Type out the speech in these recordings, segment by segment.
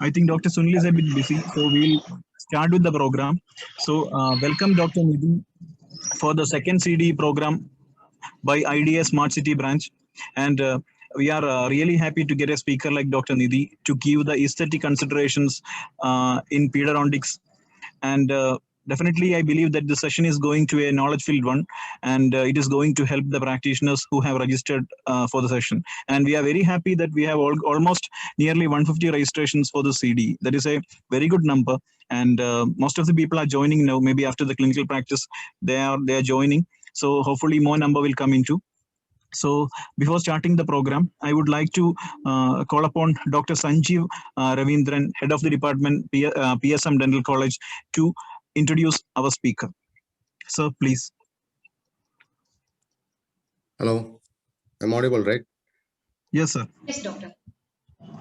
I think Dr. Sunil is a bit busy, so we'll start with the program. So, welcome Dr. Nidhi for the second CD program by IDA Smart City branch. And we are really happy to get a speaker like Dr. Nidhi to give the aesthetic considerations in pedodontics. And definitely, I believe that the session is going to a knowledge filled one, and it is going to help the practitioners who have registered for the session. And we are very happy that we have almost nearly 150 registrations for the CD. That is a very good number. And most of the people are joining now. Maybe after the clinical practice, they are joining. So hopefully more number will come into. So before starting the program, I would like to call upon Dr. Sanjeev Ravindran, Head of the Department, PSM Dental College, to introduce our speaker. Sir, please. Hello, I'm audible, right? Yes, sir. Yes, doctor.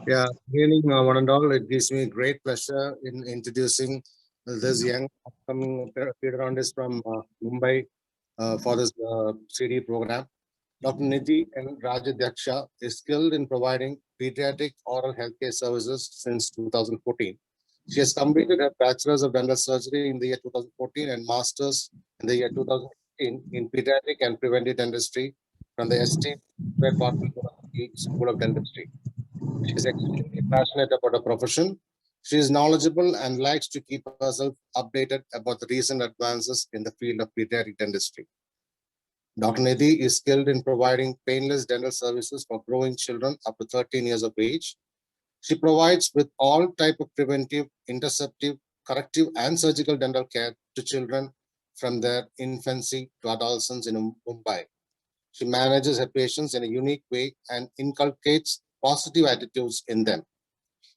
Yeah, good evening, one and all. It gives me great pleasure in introducing this young upcoming pedodontist from Mumbai for this CD program. Dr. Nidhi N. Rajadhyaksha is skilled in providing pediatric oral healthcare services since 2014. She has completed her Bachelor's of Dental Surgery in the year 2014 and Master's in the year 2015 in Pediatric and Preventive Dentistry from the ST Department of the School of Dentistry. She is extremely passionate about her profession. She is knowledgeable and likes to keep herself updated about the recent advances in the field of pediatric dentistry. Dr. Nidhi is skilled in providing painless dental services for growing children up to 13 years of age. She provides with all type of preventive, interceptive, corrective, and surgical dental care to children from their infancy to adolescence in Mumbai. She manages her patients in a unique way and inculcates positive attitudes in them.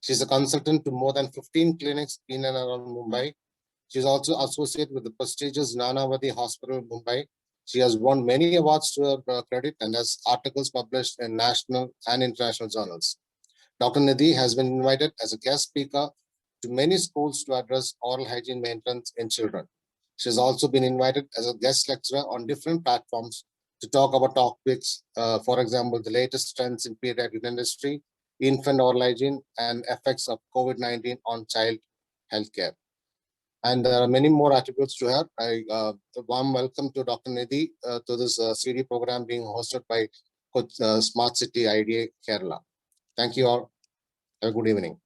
She is a consultant to more than 15 clinics in and around Mumbai. She is also associated with the prestigious Nanavati Hospital, Mumbai. She has won many awards to her credit and has articles published in national and international journals. Dr. Nidhi has been invited as a guest speaker to many schools to address oral hygiene maintenance in children. She has also been invited as a guest lecturer on different platforms to talk about topics, for example, the latest trends in pediatric dentistry, infant oral hygiene, and effects of COVID-19 on child healthcare. And there are many more attributes to her. A warm welcome to Dr. Nidhi to this CD program being hosted by Smart City IDA Kerala. Thank you all. Have a good evening.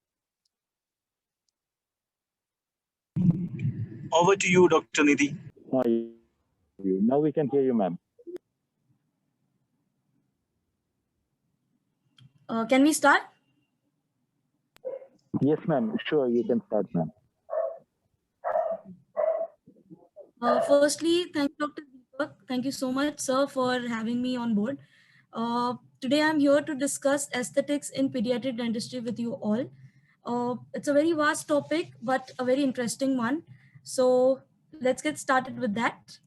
Over to you, Dr. Nidhi. Now we can hear you, ma'am. Can we start? Yes, ma'am. Sure, you can start, ma'am. Firstly, thank you, Dr. Deepak. Thank you so much, sir, for having me on board. Today, I'm here to discuss aesthetics in pediatric dentistry with you all. It's a very vast topic, but a very interesting one. So let's get started with that.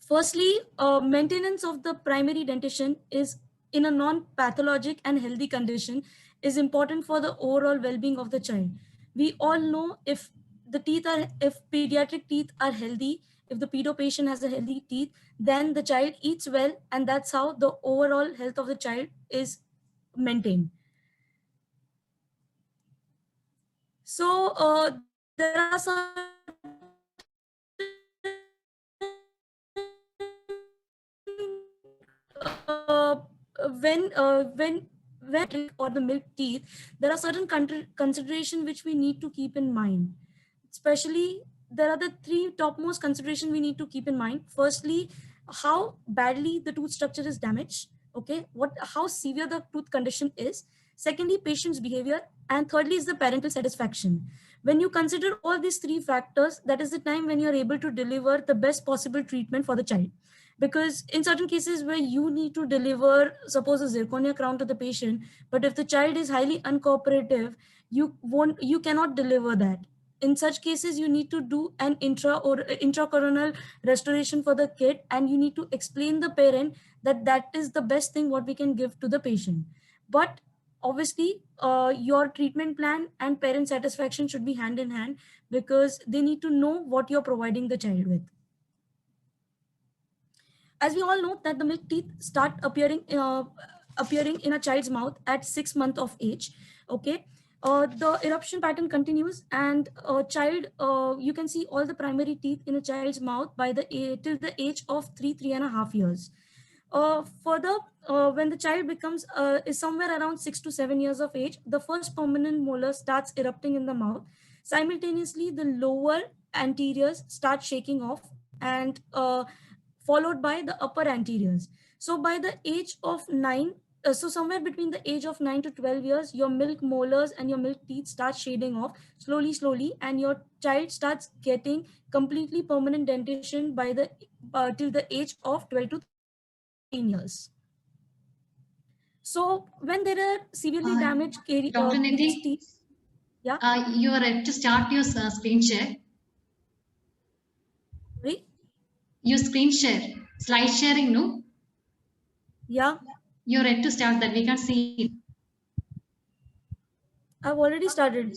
Firstly, maintenance of the primary dentition is in a non-pathologic and healthy condition is important for the overall well-being of the child. We all know if pediatric teeth are healthy, if the pedo patient has a healthy teeth, then the child eats well, and that's how the overall health of the child is maintained. So there are some when drink or the milk teeth, there are certain consideration which we need to keep in mind. Especially, there are the three topmost consideration we need to keep in mind. Firstly, how badly the tooth structure is damaged. Okay, how severe the tooth condition is. Secondly, patient's behavior, and thirdly is the parental satisfaction. When you consider all these three factors, that is the time when you are able to deliver the best possible treatment for the child. Because in certain cases where you need to deliver, suppose a zirconia crown to the patient, but if the child is highly uncooperative, you cannot deliver that. In such cases, you need to do an intracoronal restoration for the kid, and you need to explain the parent that that is the best thing what we can give to the patient. But obviously, your treatment plan and parent satisfaction should be hand in hand, because they need to know what you're providing the child with. As we all know that the milk teeth start appearing in a child's mouth at 6 months of age. Okay, The eruption pattern continues, and a child, you can see all the primary teeth in a child's mouth by till the age of 3.5 years. Further, when the child is somewhere around 6 to 7 years of age, the first permanent molar starts erupting in the mouth. Simultaneously, the lower anteriors start shaking off, and followed by the upper anteriors. So by the age of 9, so somewhere between the age of 9 to 12 years, your milk molars and your milk teeth start shading off slowly, and your child starts getting completely permanent dentition by the till the age of 12 to 13 years. So when there are severely damaged Dr. milk Nidhi, teeth, yeah, you are ready to start your screen share. sorry, Your screen share, slide sharing, no? yeah, You're ready to start that. We can see it. I've already started.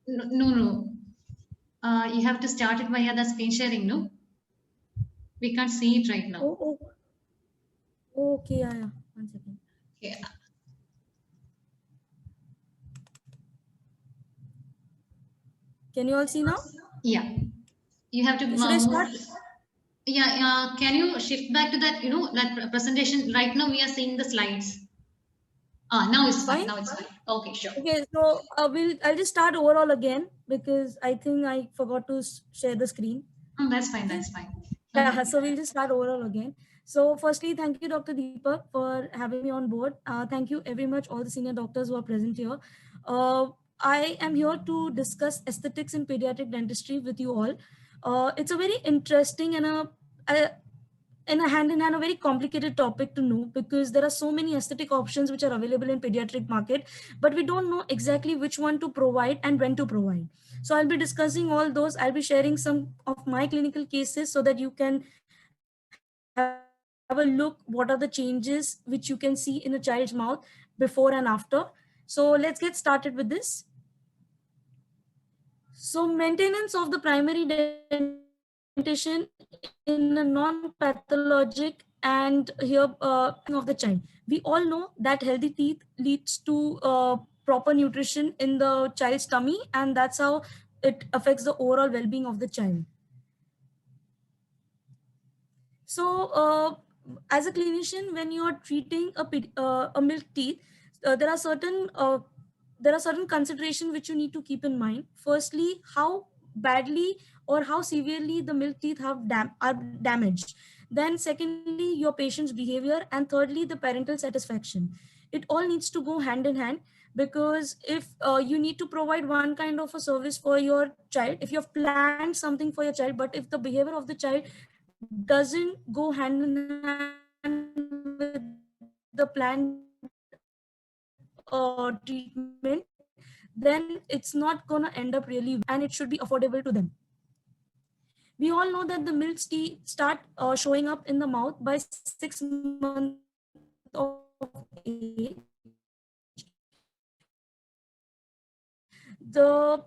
No. You have to start it via the screen sharing, no? We can't see it right now. Okay, yeah. 1 second. Okay. Can you all see now? Yeah. You have to Should I move. start? Yeah. Can you shift back to that, that presentation? Right now we are seeing the slides. Now it's fine. Now it's fine. Okay, sure. Okay, so I'll just start overall again because I think I forgot to share the screen. That's fine. That's fine. Yeah, Okay. so we'll just start overall again. So firstly, thank you, Dr. Deepak, for having me on board. Thank you very much, all the senior doctors who are present here. I am here to discuss aesthetics in pediatric dentistry with you all. It's a very interesting and a hand-in-hand a very complicated topic to know, because there are so many aesthetic options which are available in pediatric market, but we don't know exactly which one to provide and when to provide. So I'll be discussing all those. I'll be sharing some of my clinical cases so that you can have a look what are the changes which you can see in a child's mouth before and after. So let's get started with this. So maintenance of the primary dentition in a non-pathologic and here of the child. We all know that healthy teeth leads to proper nutrition in the child's tummy, and that's how it affects the overall well-being of the child. So as a clinician, when you are treating a milk teeth, there are certain considerations which you need to keep in mind. Firstly, how badly or how severely the milk teeth are damaged. Then secondly, your patient's behavior, and thirdly, the parental satisfaction. It all needs to go hand in hand, because if you need to provide one kind of a service for your child, if you have planned something for your child, but if the behavior of the child doesn't go hand in hand with the planned treatment, then it's not going to end up really well, and it should be affordable to them. We all know that the milk teeth start showing up in the mouth by 6 months of age. The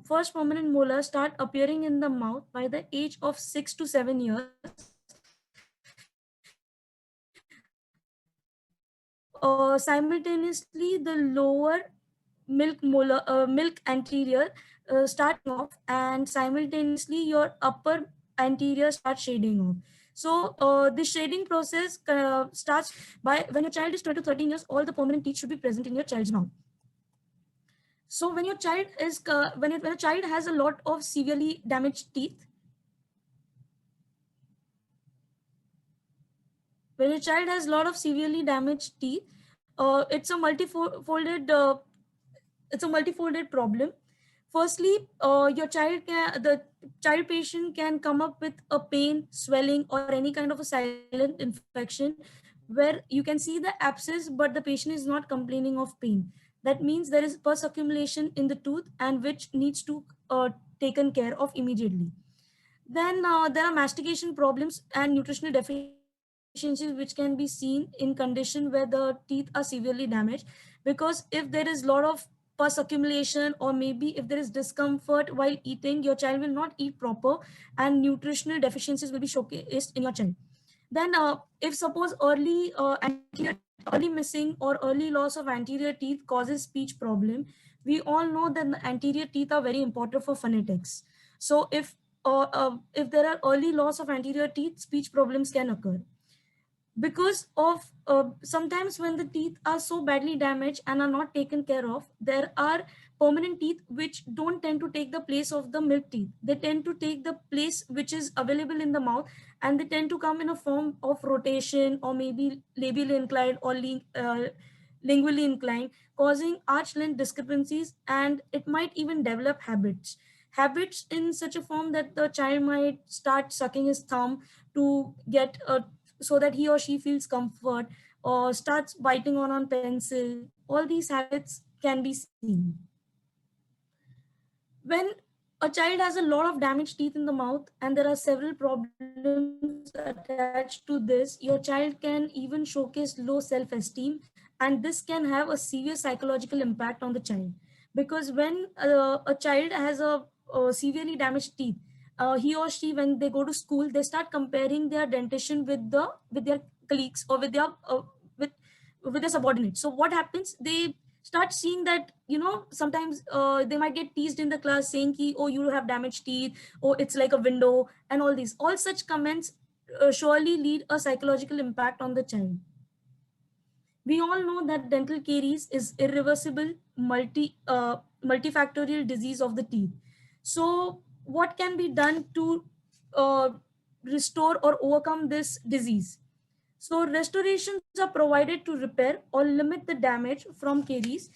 first permanent molar start appearing in the mouth by the age of 6 to 7 years. Simultaneously, the lower milk anterior starting off, and simultaneously your upper anterior starts shading off. So the shading process starts by when your child is 12 to 13 years. All the permanent teeth should be present in your child's mouth. So when your child is when a child has a lot of severely damaged teeth, when a child has a lot of severely damaged teeth, it's a multifolded problem. Firstly, the child patient can come up with a pain, swelling, or any kind of a silent infection where you can see the abscess, but the patient is not complaining of pain. That means there is pus accumulation in the tooth, and which needs to taken care of immediately. Then there are mastication problems and nutritional deficiencies which can be seen in condition where the teeth are severely damaged, because if there is a lot of pus accumulation, or maybe if there is discomfort while eating, your child will not eat proper, and nutritional deficiencies will be showcased in your child. Then if suppose early missing or early loss of anterior teeth causes speech problem, we all know that the anterior teeth are very important for phonetics. So if there are early loss of anterior teeth, speech problems can occur because of sometimes when the teeth are so badly damaged and are not taken care of, there are permanent teeth which don't tend to take the place of the milk teeth. They tend to take the place which is available in the mouth, and they tend to come in a form of rotation or maybe labially inclined or lingually inclined, causing arch length discrepancies, and it might even develop habits in such a form that the child might start sucking his thumb to get so that he or she feels comfort, or starts biting on pencil. All these habits can be seen. When a child has a lot of damaged teeth in the mouth and there are several problems attached to this, your child can even showcase low self-esteem, and this can have a severe psychological impact on the child. Because when a child has a severely damaged teeth, he or she, when they go to school, they start comparing their dentition with their colleagues or with with their subordinates. So what happens, they start seeing that, you know, sometimes they might get teased in the class saying ki, oh, you have damaged teeth, or it's like a window, and all such comments surely lead a psychological impact on the child. We all know that dental caries is irreversible multifactorial disease of the teeth. So what can be done to uh, restore or overcome this disease? So restorations are provided to repair or limit the damage from caries,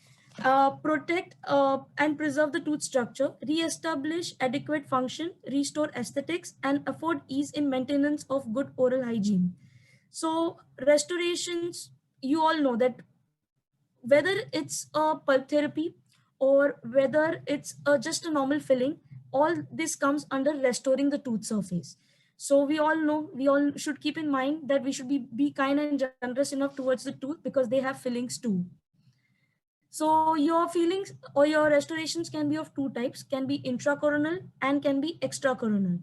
protect and preserve the tooth structure, re-establish adequate function, restore aesthetics, and afford ease in maintenance of good oral hygiene. So restorations, you all know that whether it's a pulp therapy or whether it's just a normal filling, all this comes under restoring the tooth surface. So we all know, we all should keep in mind that we should be kind and generous enough towards the tooth, because they have fillings too. So your fillings or your restorations can be of two types, can be intracoronal and can be extracoronal.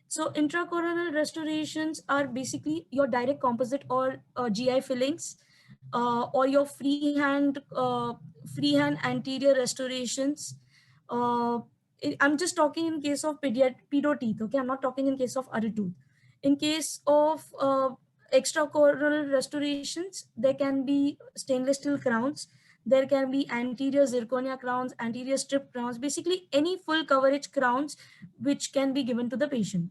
So intracoronal restorations are basically your direct composite or GI fillings, or your freehand anterior restorations. Uh, I'm just talking in case of pedo teeth. Okay, I'm not talking in case of other tooth. In case of extracoronal restorations, there can be stainless steel crowns. There can be anterior zirconia crowns, anterior strip crowns, basically any full coverage crowns which can be given to the patient.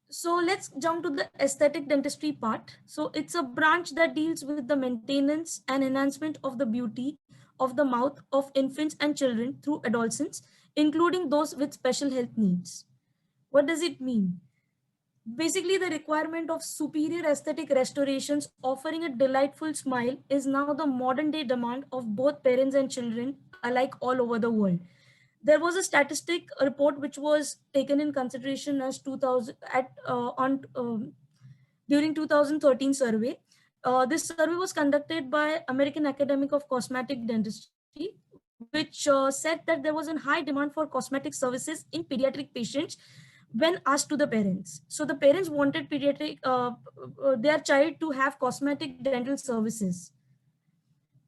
So let's jump to the aesthetic dentistry part. So it's a branch that deals with the maintenance and enhancement of the beauty of the mouth of infants and children through adolescents, including those with special health needs. What does it mean? Basically, the requirement of superior aesthetic restorations offering a delightful smile is now the modern day demand of both parents and children alike all over the world. There was a statistic report which was taken in consideration as 2000 at on during 2013 survey. This survey was conducted by American Academy of Cosmetic Dentistry, which said that there was a high demand for cosmetic services in pediatric patients when asked to the parents. So the parents wanted their child to have cosmetic dental services.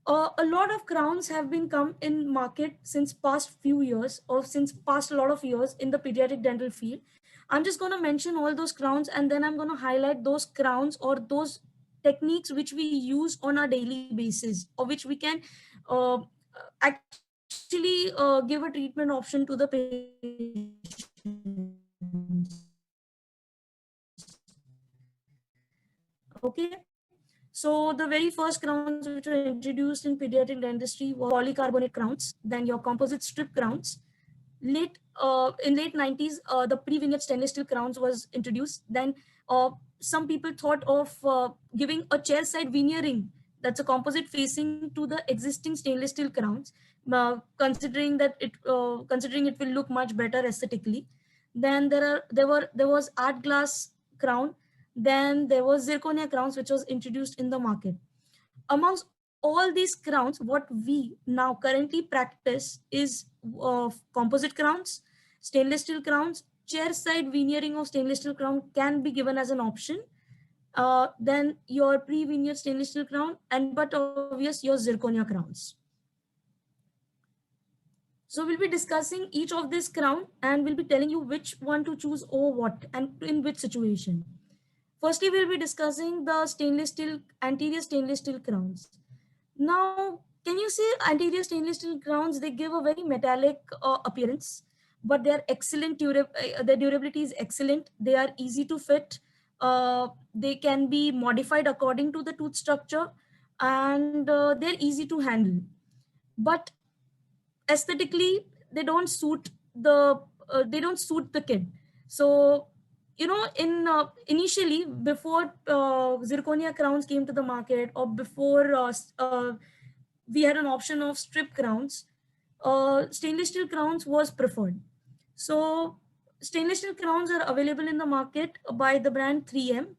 A lot of crowns have been come in market since past few years, or since past a lot of years in the pediatric dental field. I'm just going to mention all those crowns, and then I'm going to highlight those crowns or those techniques which we use on a daily basis, or which we can uh, actually give a treatment option to the patient. Okay. So the very first crowns which were introduced in pediatric dentistry were polycarbonate crowns, then your composite strip crowns. In late 90s, the pre-vignette stainless steel crowns was introduced. Then some people thought of giving a chair side veneering, that's a composite facing to the existing stainless steel crowns, considering it will look much better aesthetically. Then there was art glass crown. Then there was zirconia crowns, which was introduced in the market. Amongst all these crowns, what we now currently practice is composite crowns, stainless steel crowns, chair side veneering of stainless steel crown can be given as an option. Then your pre-veneered stainless steel crown, and but obvious your zirconia crowns. So we'll be discussing each of this crown and we'll be telling you which one to choose or what and in which situation. Firstly, we'll be discussing the anterior stainless steel crowns. Now, can you see anterior stainless steel crowns? They give a very metallic appearance, but their their durability is excellent. They are easy to fit. They can be modified according to the tooth structure, and they're easy to handle. But aesthetically, they don't suit the kid. So in initially, before zirconia crowns came to the market, or before we had an option of strip crowns, stainless steel crowns was preferred. So stainless steel crowns are available in the market by the brand 3M.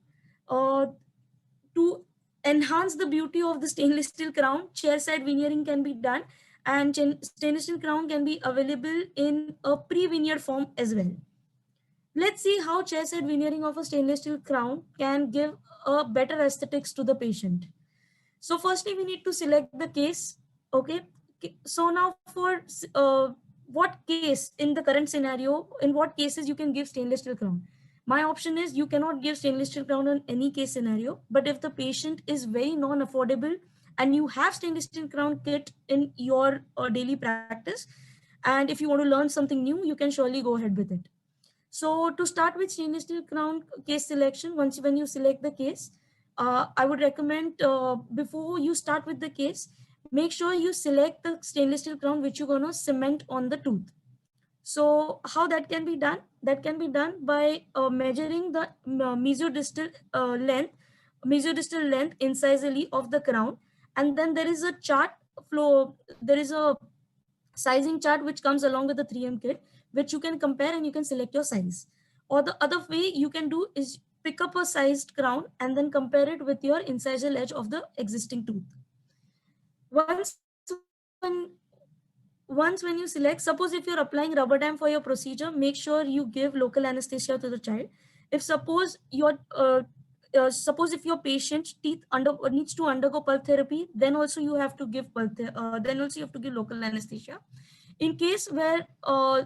To enhance the beauty of the stainless steel crown, chair side veneering can be done, and stainless steel crown can be available in a pre-veneered form as well. Let's see how chair side veneering of a stainless steel crown can give a better aesthetics to the patient. So firstly, we need to select the case. Okay. So now for what case in the current scenario, in what cases you can give stainless steel crown? My option is you cannot give stainless steel crown in any case scenario, but if the patient is very non-affordable and you have stainless steel crown kit in your daily practice, and if you want to learn something new, you can surely go ahead with it. So to start with stainless steel crown case selection, when you select the case, I would recommend before you start with the case, make sure you select the stainless steel crown which you're going to cement on the tooth. So how that can be done? That can be done by measuring the mesodistal length incisally of the crown, and then there is a chart flow. There is a sizing chart which comes along with the 3M kit, which you can compare and you can select your size. Or the other way you can do is pick up a sized crown and then compare it with your incisal edge of the existing tooth. Once when you select, suppose if you're applying rubber dam for your procedure, make sure you give local anesthesia to the child. If suppose suppose if your patient's teeth needs to undergo pulp therapy, then also you have to give local anesthesia. In case where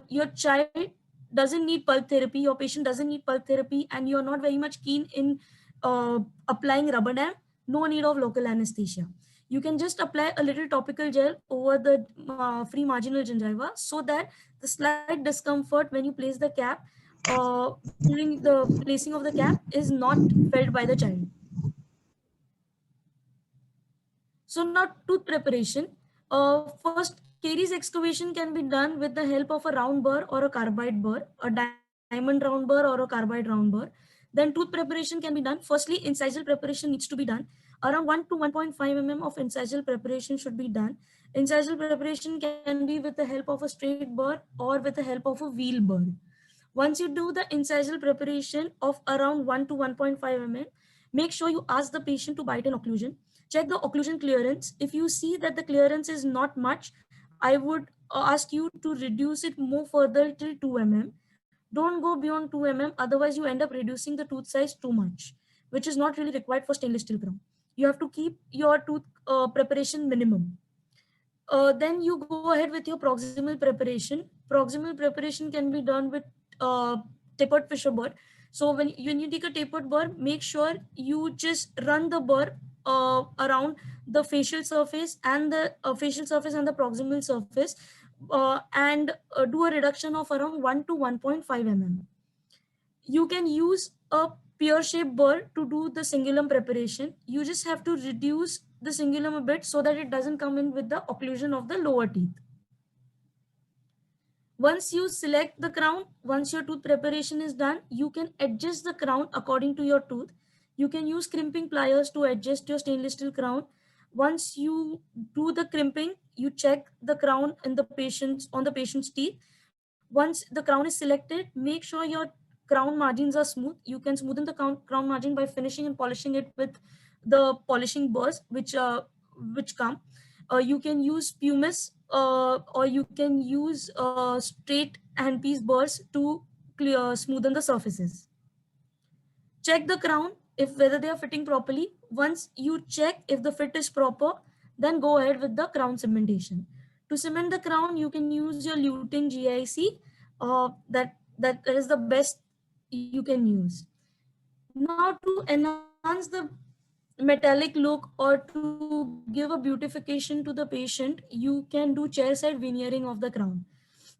your child doesn't need pulp therapy, your patient doesn't need pulp therapy, and you're not very much keen in applying rubber dam, no need of local anesthesia. You can just apply a little topical gel over the free marginal gingiva, so that the slight discomfort when you place the cap during the placing of the cap is not felt by the child. So now tooth preparation. First, caries excavation can be done with the help of a round burr or a carbide burr, a diamond round burr or a carbide round burr. Then tooth preparation can be done. Firstly, incisal preparation needs to be done. Around 1 to 1.5 mm of incisal preparation should be done. Incisal preparation can be with the help of a straight burr or with the help of a wheel burr. Once you do the incisal preparation of around 1 to 1.5 mm, make sure you ask the patient to bite in occlusion. Check the occlusion clearance. If you see that the clearance is not much, I would ask you to reduce it more further till 2 mm. Don't go beyond 2 mm, otherwise you end up reducing the tooth size too much, which is not really required for stainless steel crown. You have to keep your tooth preparation minimum. Then you go ahead with your proximal preparation. Proximal preparation can be done with tapered Fisher burr. So when you take a tapered burr, make sure you just run the burr around the facial surface and the proximal surface, and do a reduction of around 1 to 1.5 mm. You can use a pear-shaped burr to do the cingulum preparation. You just have to reduce the cingulum a bit so that it doesn't come in with the occlusion of the lower teeth. Once you select the crown, once your tooth preparation is done, you can adjust the crown according to your tooth. You can use crimping pliers to adjust your stainless steel crown. Once you do the crimping, you check the crown on the patient's teeth. Once the crown is selected, make sure your crown margins are smooth. You can smoothen the crown margin by finishing and polishing it with the polishing burrs which come. You can use pumice or you can use straight handpiece burrs to smoothen the surfaces. Check the crown if whether they are fitting properly. Once you check if the fit is proper, then go ahead with the crown cementation. To cement the crown, you can use your luting GIC. That is the best you can use. Now, to enhance the metallic look or to give a beautification to the patient, you can do chairside veneering of the crown.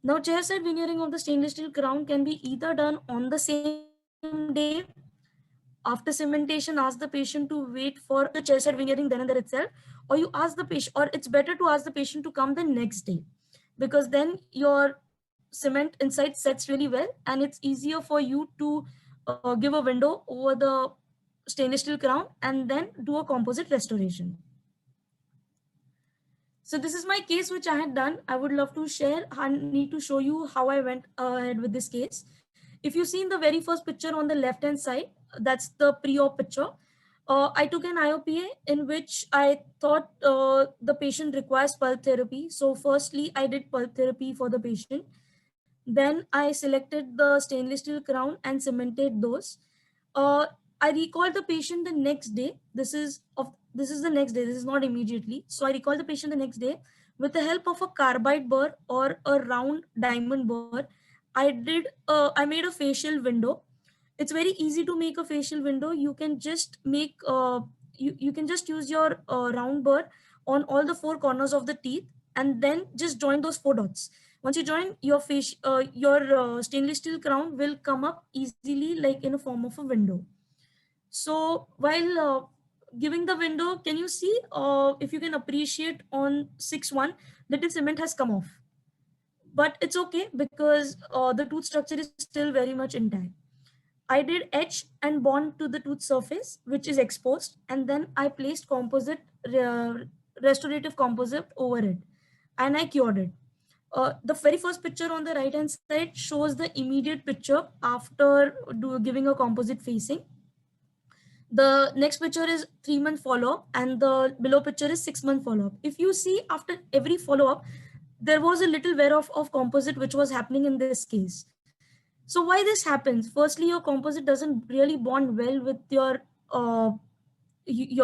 Now, chairside veneering of the stainless steel crown can be either done on the same day. After cementation, ask the patient to wait for the chairside veneering then and there itself, or you ask the patient, or it's better to ask the patient to come the next day, because then your cement inside sets really well and it's easier for you to give a window over the stainless steel crown and then do a composite restoration. So this is my case which I had done. I would love to share. I need to show you how I went ahead with this case. If you see in the very first picture on the left hand side, that's the pre-op picture. I took an IOPA in which I thought the patient requires pulp therapy. So firstly, I did pulp therapy for the patient. Then I selected the stainless steel crown and cemented those. I recalled the patient the next day. This is the next day. This is not immediately. So I recalled the patient the next day with the help of a carbide burr or a round diamond burr. I made a facial window. It's very easy to make a facial window. You can just make you can just use your round burr on all the four corners of the teeth and then just join those four dots. Once you join, your stainless steel crown will come up easily like in a form of a window. So while giving the window, can you see if you can appreciate on 6-1, little cement has come off. But it's okay because the tooth structure is still very much intact. I did etch and bond to the tooth surface, which is exposed, and then I placed restorative composite over it, and I cured it. The very first picture on the right hand side shows the immediate picture after giving a composite facing. The next picture is 3-month follow-up, and the below picture is 6-month follow-up. If you see, after every follow-up, there was a little wear off of composite which was happening in this case. So why this happens? Firstly, your composite doesn't really bond well with your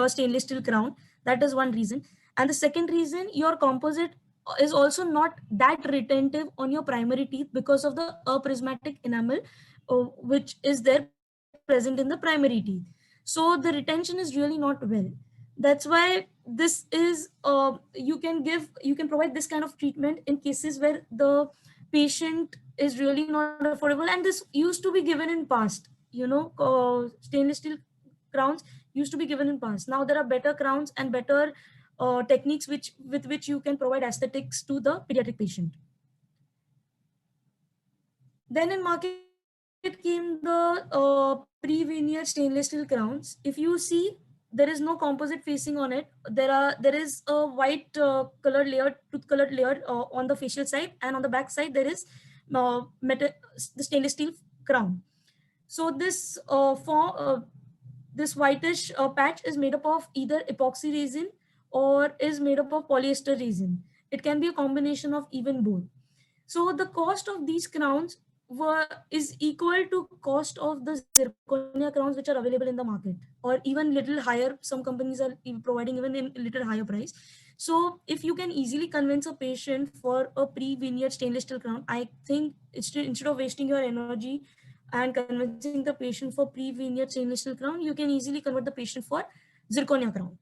stainless steel crown. That is one reason. And the second reason, your composite is also not that retentive on your primary teeth because of the aprismatic enamel, which is there present in the primary teeth. So the retention is really not well. That's why this is you can provide this kind of treatment in cases where the patient is really not affordable, and this used to be given in past. Stainless steel crowns used to be given in past. Now there are better crowns and better techniques with which you can provide aesthetics to the pediatric patient. Then in market came the pre-veneer stainless steel crowns. If you see, there is no composite facing on it. There is a white colored layer, tooth colored layer on the facial side, and on the back side there is the stainless steel crown. So this this whitish patch is made up of either epoxy resin or is made up of polyester resin. It can be a combination of even both. So the cost of these crowns is equal to cost of the zirconia crowns which are available in the market, or even little higher. Some companies are providing even in little higher price. So if you can easily convince a patient for a pre-veneered stainless steel crown, I think instead of wasting your energy and convincing the patient for pre-veneered stainless steel crown, you can easily convert the patient for zirconia crown.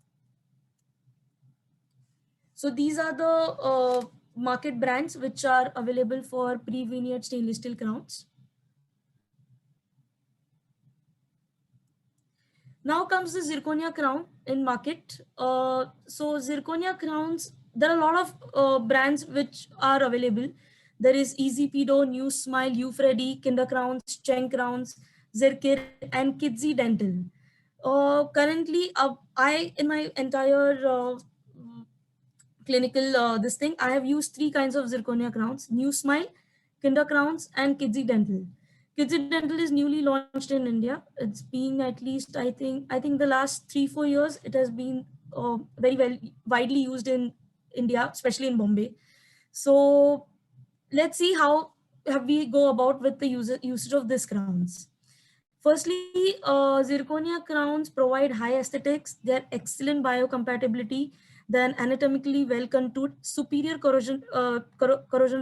So these are the market brands which are available for pre-veneered stainless steel crowns. Now comes the zirconia crown in market. So zirconia crowns, there are a lot of brands which are available. There is Easy Pedo, New Smile, Ufredi, Kinder Crowns, Cheng Crowns, Zirkir, and Kidsy Dental. Currently, in my entire clinical this thing, I have used 3 kinds of zirconia crowns: New Smile, Kinder Crowns, and Kidsy Dental. Kidsy Dental is newly launched in India. It's being at least, I think the last 3-4 years, it has been very widely used in India, especially in Bombay. So let's see how have we go about with the usage of these crowns? Firstly, zirconia crowns provide high aesthetics. They're excellent biocompatibility, then anatomically well contoured, superior corrosion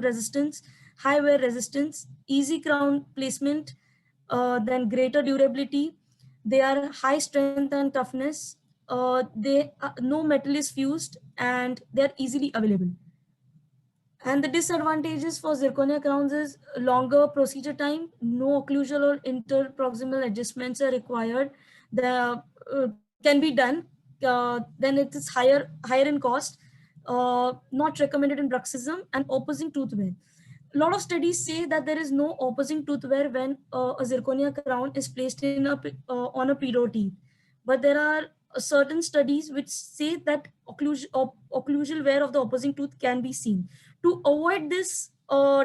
resistance, high wear resistance, easy crown placement, then greater durability. They are high strength and toughness. No metal is fused, and they're easily available. And the disadvantages for zirconia crowns is longer procedure time, no occlusal or interproximal adjustments are required. The can be done. Then it is higher in cost. Not recommended in bruxism and opposing tooth wear. A lot of studies say that there is no opposing tooth wear when a zirconia crown is placed in on a pedo teeth. But there are certain studies which say that occlusal wear of the opposing tooth can be seen. To avoid this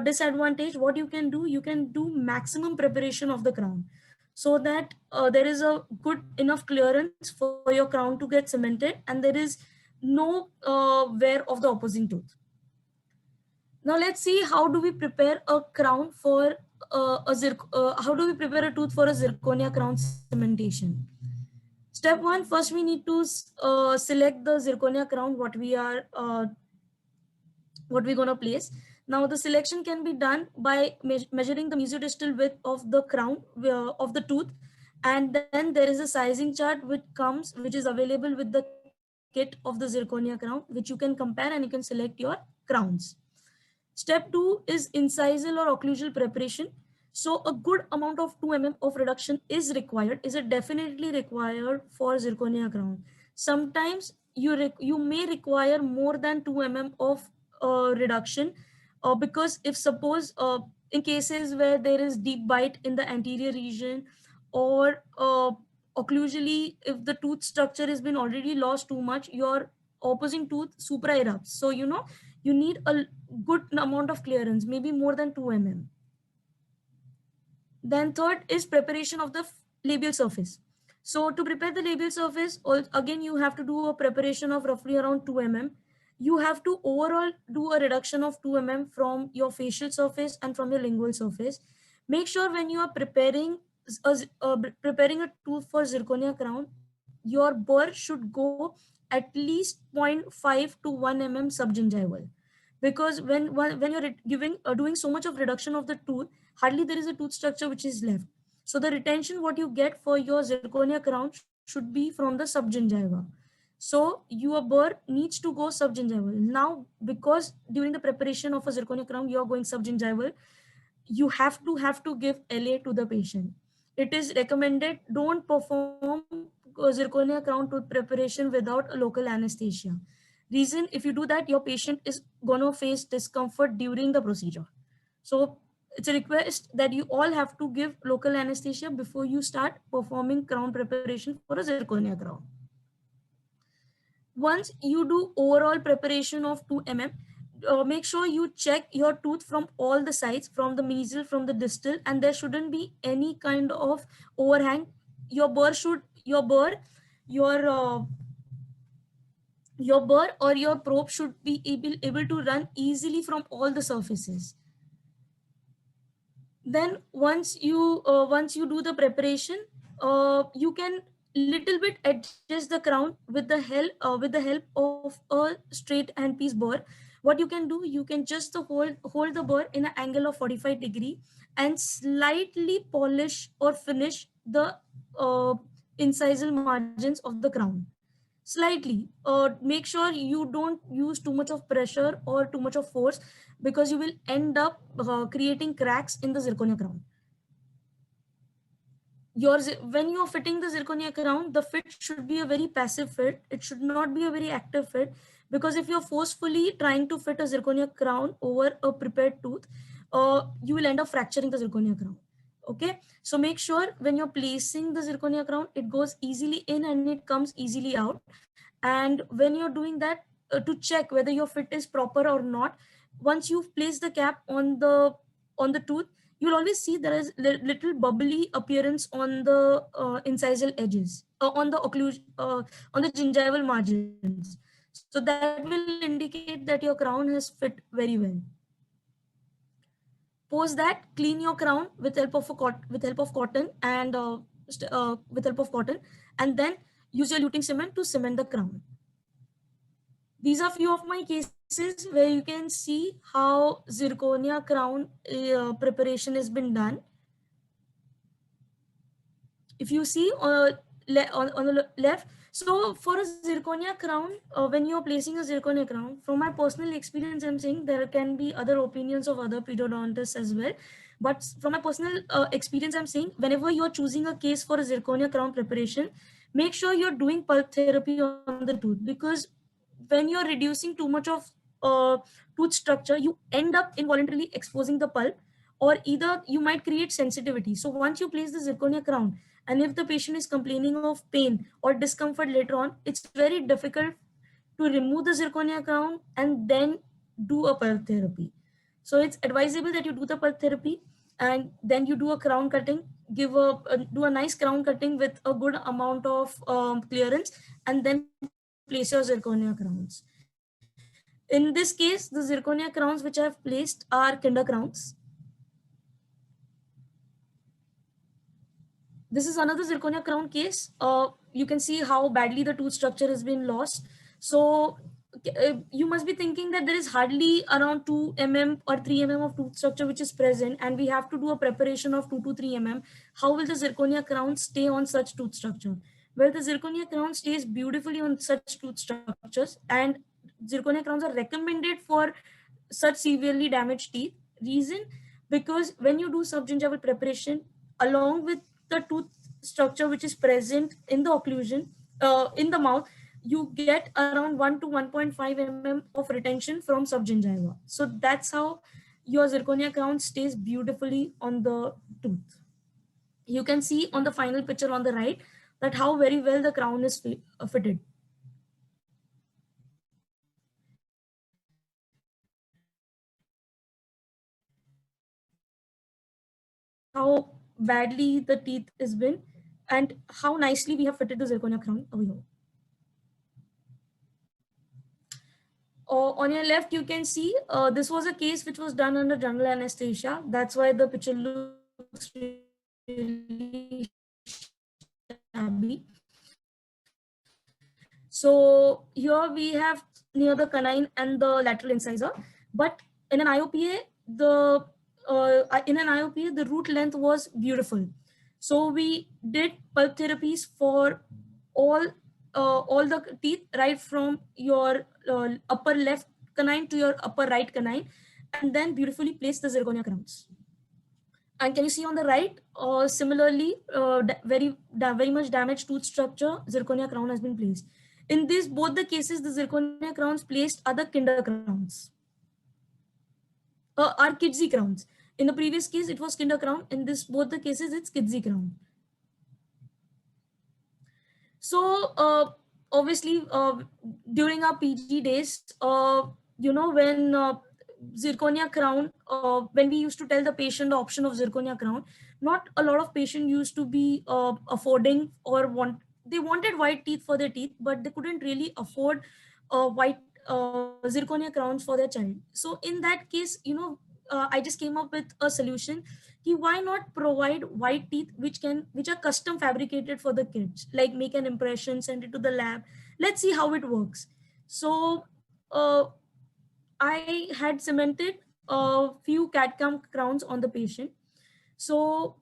disadvantage, what you can do maximum preparation of the crown, so that there is a good enough clearance for your crown to get cemented and there is no wear of the opposing tooth. Now let's see how do we prepare a crown for how do we prepare a tooth for a zirconia crown cementation. Step one, first we need to select the zirconia crown what we're going to place. Now the selection can be done by measuring the mesiodistal width of the crown of the tooth, and then there is a sizing chart which is available with the kit of the zirconia crown, which you can compare and you can select your crowns. Step 2 is incisal or occlusal preparation. So a good amount of 2 mm of reduction is required, is it definitely required for zirconia crown. Sometimes you may require more than 2 mm of reduction, because if suppose in cases where there is deep bite in the anterior region, or occlusally if the tooth structure has been already lost too much, your opposing tooth supra erupts. So you need a good amount of clearance, maybe more than 2 mm. Then third is preparation of the labial surface. So to prepare the labial surface, again you have to do a preparation of roughly around 2 mm. You have to overall do a reduction of 2 mm from your facial surface and from your lingual surface. Make sure when you are preparing a tooth for zirconia crown, your burr should go at least 0.5 to 1 mm subgingival, because when you're doing so much of reduction of the tooth, hardly there is a tooth structure which is left. So the retention what you get for your zirconia crown should be from the subgingiva. So your burr needs to go subgingival. Now because during the preparation of a zirconia crown you are going subgingival, you have to give LA to the patient. It is recommended, don't perform zirconia crown tooth preparation without a local anesthesia. Reason, if you do that, your patient is going to face discomfort during the procedure. So it's a request that you all have to give local anesthesia before you start performing crown preparation for a zirconia crown. Once you do overall preparation of 2 mm, make sure you check your tooth from all the sides, from the mesial, from the distal, and there shouldn't be any kind of overhang. Your burr or your probe should be able to run easily from all the surfaces. Then once you do the preparation, you can little bit adjust the crown with the help of a straight handpiece burr. What you can do, you can just hold the burr in an angle of 45 degree and slightly polish or finish the incisal margins of the crown. Slightly. Make sure you don't use too much of pressure or too much of force, because you will end up creating cracks in the zirconia crown. When you're fitting the zirconia crown, the fit should be a very passive fit. It should not be a very active fit, because if you're forcefully trying to fit a zirconia crown over a prepared tooth, you will end up fracturing the zirconia crown. Okay, so make sure when you're placing the zirconia crown, it goes easily in and it comes easily out. And when you're doing that, to check whether your fit is proper or not, once you've placed the cap on the tooth, you'll always see there is little bubbly appearance on the incisal edges, on the gingival margins. So that will indicate that your crown has fit very well. Post that, clean your crown with help of cotton and with help of cotton, and then use your luting cement to cement the crown. These are few of my cases where you can see how zirconia crown preparation has been done. If you see on the left, so for a zirconia crown, when you're placing a zirconia crown, from my personal experience, I'm saying there can be other opinions of other periodontists as well. But from my personal experience, I'm saying whenever you're choosing a case for a zirconia crown preparation, make sure you're doing pulp therapy on the tooth, because when you're reducing too much of tooth structure, you end up involuntarily exposing the pulp, or either you might create sensitivity. So once you place the zirconia crown, and if the patient is complaining of pain or discomfort later on, it's very difficult to remove the zirconia crown and then do a pulp therapy. So it's advisable that you do the pulp therapy and then you do a crown cutting, do a nice crown cutting with a good amount of clearance, and then place your zirconia crowns. In this case, the zirconia crowns which I have placed are kinder crowns. This is another zirconia crown case. You can see how badly the tooth structure has been lost. So you must be thinking that there is hardly around 2 mm or 3 mm of tooth structure which is present, and we have to do a preparation of 2 to 3 mm. How will the zirconia crown stay on such tooth structure? Well, the zirconia crown stays beautifully on such tooth structures, and zirconia crowns are recommended for such severely damaged teeth. Reason? Because when you do subgingival preparation, along with the tooth structure which is present in the occlusion, in the mouth, you get around 1 to 1.5 mm of retention from subgingiva. So that's how your zirconia crown stays beautifully on the tooth. You can see on the final picture on the right that how very well the crown is fitted. How badly the teeth has been and how nicely we have fitted the zirconia crown over here. On your left, you can see this was a case which was done under general anesthesia. That's why the picture looks really shabby. So here we have near the canine and the lateral incisor, but in an IOPA, the root length was beautiful. So we did pulp therapies for all the teeth, right from your upper left canine to your upper right canine, and then beautifully placed the zirconia crowns. And can you see on the right, similarly, very much damaged tooth structure, zirconia crown has been placed. In both the cases, the zirconia crowns placed are the kinder crowns, are kidsy crowns. In the previous case, it was kinder crown. In both the cases, it's kidsy crown. So obviously, during our PG days, when zirconia crown, when we used to tell the patient the option of zirconia crown, not a lot of patients used to be affording or they wanted white teeth for their teeth, but they couldn't really afford white zirconia crowns for their child. So in that case, I just came up with a solution. Why not provide white teeth which are custom fabricated for the kids, like make an impression, send it to the lab, let's see how it works. So I had cemented a few CAD/CAM crowns on the patient. So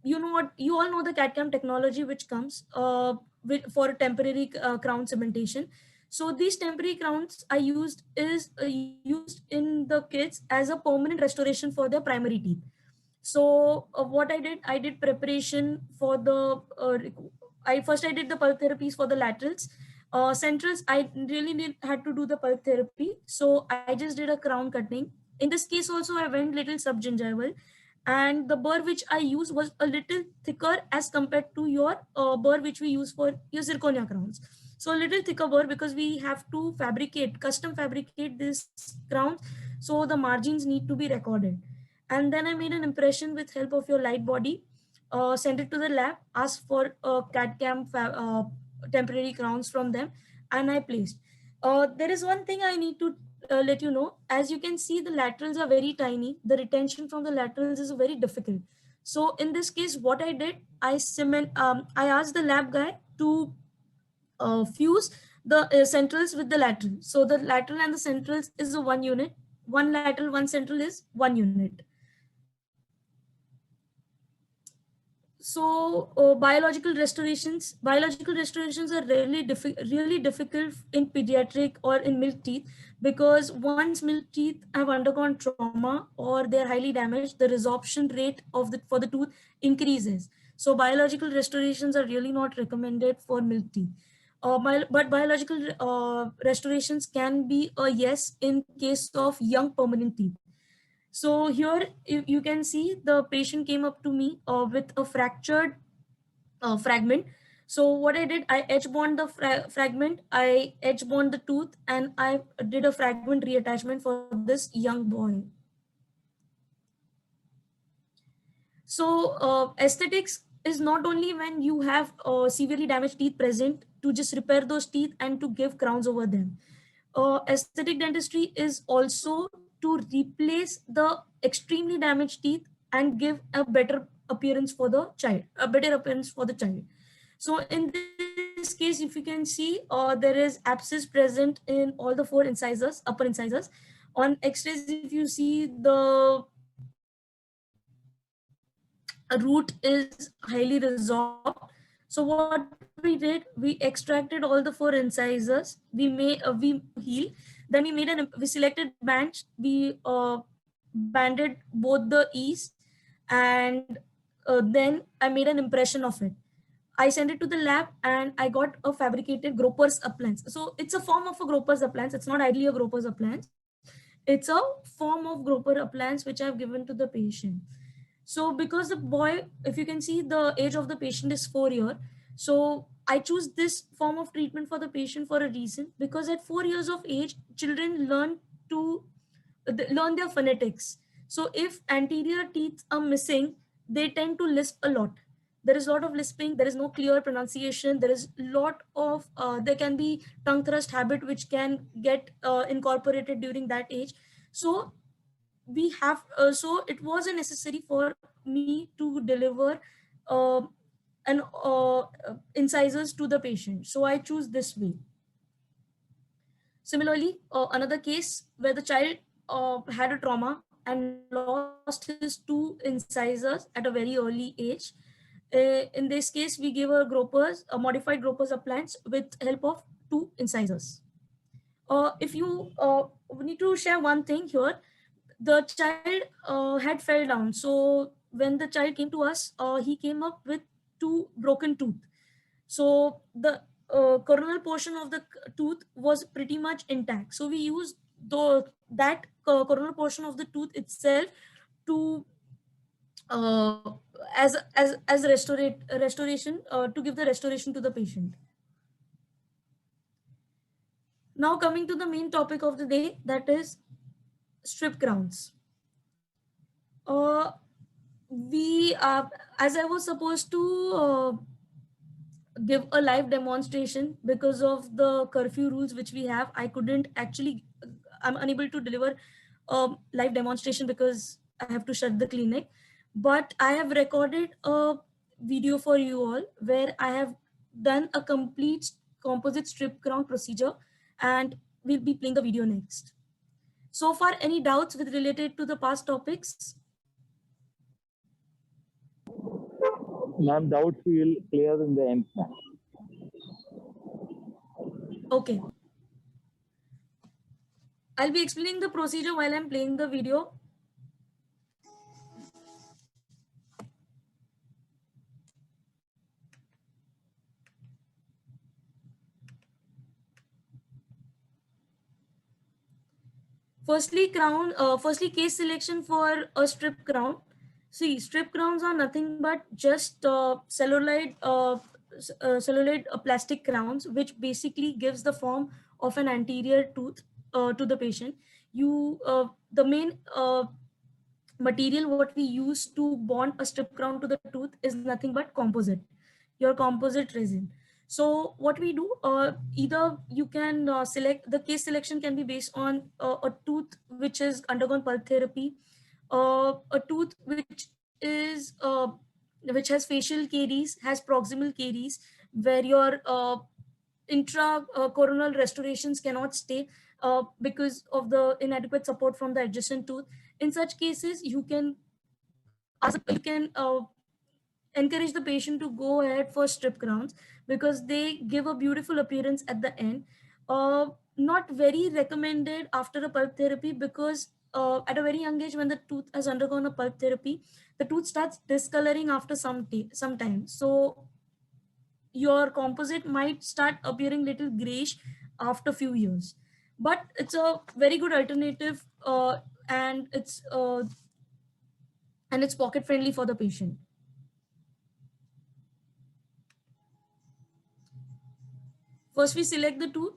you all know the CAD/CAM technology which comes for temporary crown cementation. So these temporary crowns I used used in the kids as a permanent restoration for their primary teeth. So what I did preparation for the I did the pulp therapies for the laterals. Centrals, I really had to do the pulp therapy, so I just did a crown cutting. In this case also, I went little subgingival, and the burr which I used was a little thicker as compared to your burr which we use for your zirconia crowns. So a little thicker burr, because we have to custom fabricate this crown, so the margins need to be recorded. And then I made an impression with help of your light body, sent it to the lab, asked for CAD/CAM temporary crowns from them, and I placed. There is one thing I need to let you know, as you can see, the laterals are very tiny. The retention from the laterals is very difficult. So in this case, what I did, I asked the lab guy to fuse the centrals with the lateral. So the lateral and the centrals is a one unit. One lateral, one central is one unit. So biological restorations are really difficult in pediatric or in milk teeth, because once milk teeth have undergone trauma or they're highly damaged, the resorption rate of the for the tooth increases. So biological restorations are really not recommended for milk teeth. But biological restorations can be a yes in case of young permanent teeth. So here you can see the patient came up to me with a fractured fragment. So what I did, I edge bond the fragment, I edge bond the tooth, and I did a fragment reattachment for this young boy. So aesthetics is not only when you have severely damaged teeth present to just repair those teeth and to give crowns over them. Aesthetic dentistry is also to replace the extremely damaged teeth and give a better appearance for the child, a better appearance for the child. So in this case, if you can see, there is abscess present in all the four incisors, upper incisors. On x-rays, if you see, the root is highly resolved. So what we did, we extracted all the four incisors. We heal. Then we selected bands. We banded both the E's, and then I made an impression of it. I sent it to the lab and I got a fabricated Groper's appliance. So it's a form of a Groper's appliance. It's not ideally a Groper's appliance. It's a form of Groper appliance which I've given to the patient. So because the boy, if you can see, the age of the patient is 4 years. So I choose this form of treatment for the patient for a reason, because at 4 years of age, children learn their phonetics. So if anterior teeth are missing, they tend to lisp a lot. There is a lot of lisping. There is no clear pronunciation. There is a lot of, there can be tongue thrust habit, which can get incorporated during that age. So we have so it was necessary for me to deliver uh, an incisors to the patient, so I choose this way. Similarly, another case where the child had a trauma and lost his 2 incisors at a very early age. In this case, we gave a modified Groper's appliance with help of 2 incisors. If you we need to share one thing here, the child had fell down. So when the child came to us, he came up with 2 broken tooth. So the coronal portion of the tooth was pretty much intact. So we used that coronal portion of the tooth itself to as restoration to give the restoration to the patient. Now coming to the main topic of the day, that is strip crowns. We as I was supposed to give a live demonstration, because of the curfew rules which we have, I couldn't actually, I'm unable to deliver a live demonstration because I have to shut the clinic. But I have recorded a video for you all where I have done a complete composite strip crown procedure, and we'll be playing the video next. So far, any doubts with related to the past topics? Ma'am, doubts will clear in the end, ma'am. Okay. I'll be explaining the procedure while I'm playing the video. Firstly, case selection for a strip crown. See, strip crowns are nothing but just celluloid plastic crowns, which basically gives the form of an anterior tooth to the patient. The main material what we use to bond a strip crown to the tooth is nothing but composite, your composite resin. So what we do, either you can select, the case selection can be based on a tooth which has undergone pulp therapy, a tooth which has facial caries, has proximal caries, where your intra-coronal restorations cannot stay because of the inadequate support from the adjacent tooth. In such cases, you can encourage the patient to go ahead for strip crowns because they give a beautiful appearance at the end. Not very recommended after a pulp therapy because at a very young age, when the tooth has undergone a pulp therapy, the tooth starts discoloring after some time. So your composite might start appearing little grayish after few years. But it's a very good alternative, and it's pocket friendly for the patient. First, we select the tooth,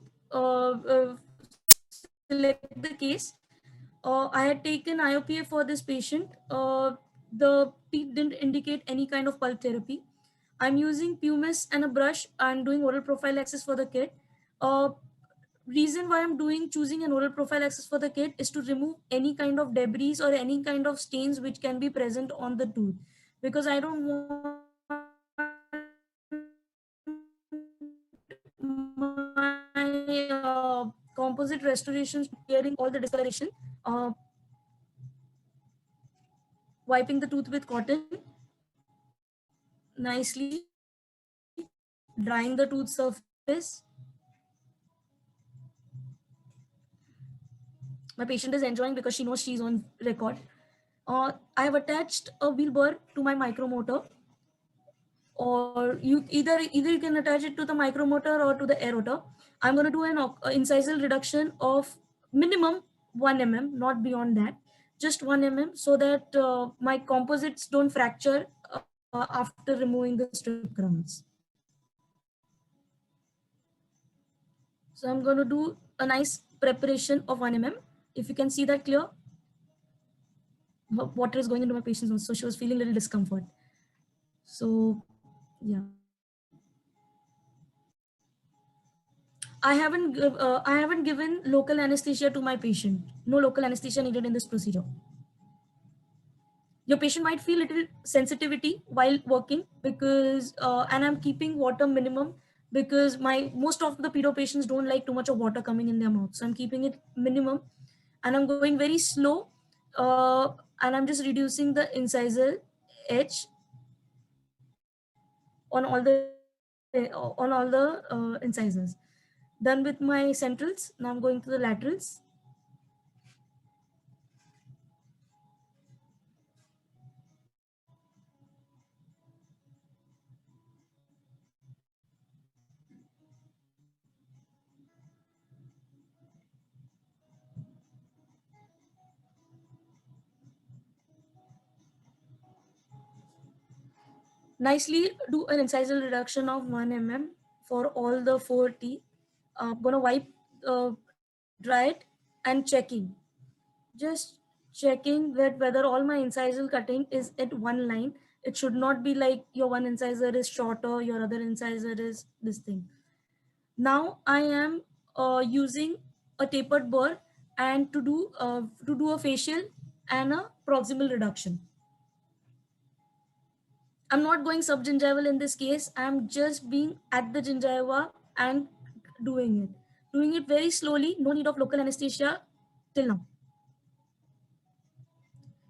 select the case. I had taken IOPA for this patient. The teeth didn't indicate any kind of pulp therapy. I'm using pumice and a brush. I'm doing oral prophylaxis for the kid. Reason why I'm choosing an oral prophylaxis for the kid is to remove any kind of debris or any kind of stains which can be present on the tooth, because I don't want my composite restorations clearing all the discoloration. Wiping the tooth with cotton nicely, drying the tooth surface. My patient is enjoying because she knows she's on record. I have attached a wheel burr to my micromotor, or either you can attach it to the micromotor or to the air rotor. I'm going to do an incisal reduction of minimum 1 mm, not beyond that, just 1 mm, so that my composites don't fracture after removing the strip crowns. So I'm going to do a nice preparation of 1 mm. If you can see that clear, water is going into my patient's nose, so she was feeling a little discomfort. So yeah, I haven't given local anesthesia to my patient. No local anesthesia needed in this procedure. Your patient might feel little sensitivity while working because, and I'm keeping water minimum because most of the pedo patients don't like too much of water coming in their mouth. So I'm keeping it minimum, and I'm going very slow, and I'm just reducing the incisal edge on all the incisors. Done with my centrals. Now I'm going to the laterals. Nicely do an incisal reduction of 1 mm for all the 4 teeth. I'm gonna wipe, dry it, and checking. Just checking that whether all my incisal cutting is at one line. It should not be like your one incisor is shorter, your other incisor is this thing. Now I am using a tapered burr and to do a facial and a proximal reduction. I'm not going subgingival in this case. I'm just being at the gingiva and doing it. Doing it very slowly, no need of local anesthesia till now.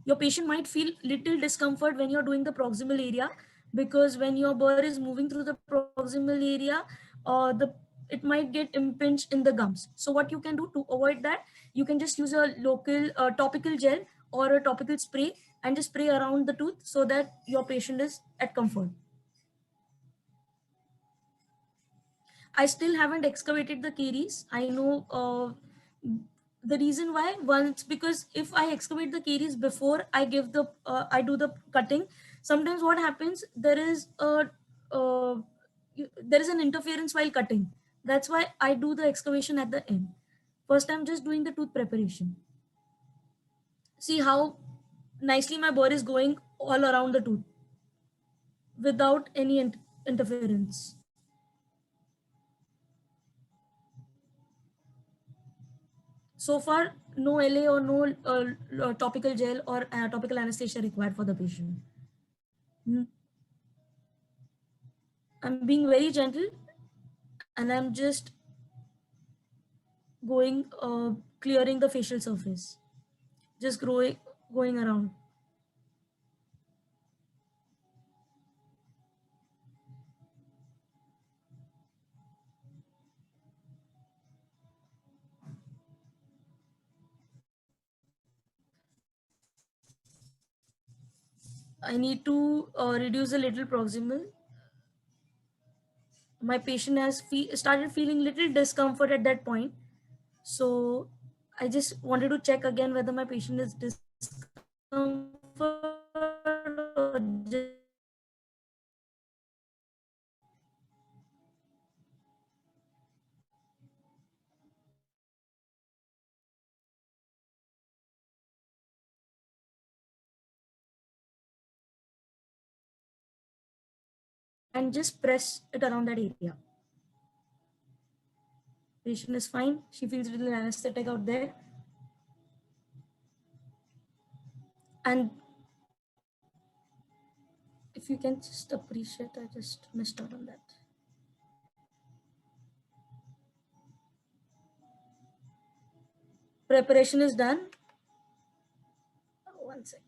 Your patient might feel little discomfort when you're doing the proximal area, because when your burr is moving through the proximal area, it might get impinged in the gums. So what you can do to avoid that, you can just use a local topical gel or a topical spray and just spray around the tooth so that your patient is at comfort. I still haven't excavated the caries. I know the reason why. Once, because if I excavate the caries before I give the I do the cutting, sometimes what happens, uh, there is an interference while cutting. That's why I do the excavation at the end. First, I'm just doing the tooth preparation. See how nicely my burr is going all around the tooth without any interference. So far, no LA or no topical gel or topical anesthesia required for the patient. I'm being very gentle, and I'm just going, clearing the facial surface, just going around. I need to reduce a little proximal. My patient has started feeling little discomfort at that point. So I just wanted to check again whether my patient is discomfort or just and just press it around that area. Patient is fine. She feels a little anesthetic out there. And if you can just appreciate, I just missed out on that. Preparation is done. 1 second.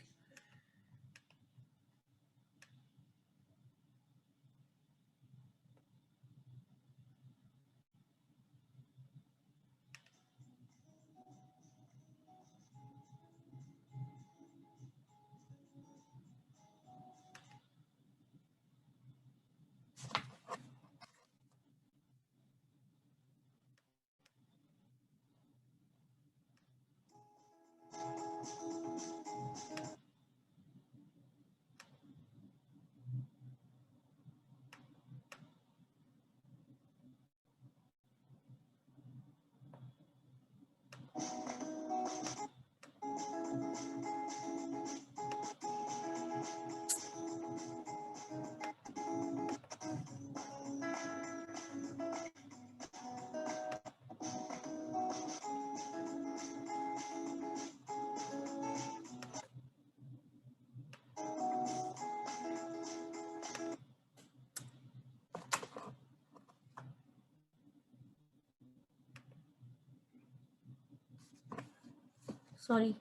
Sorry.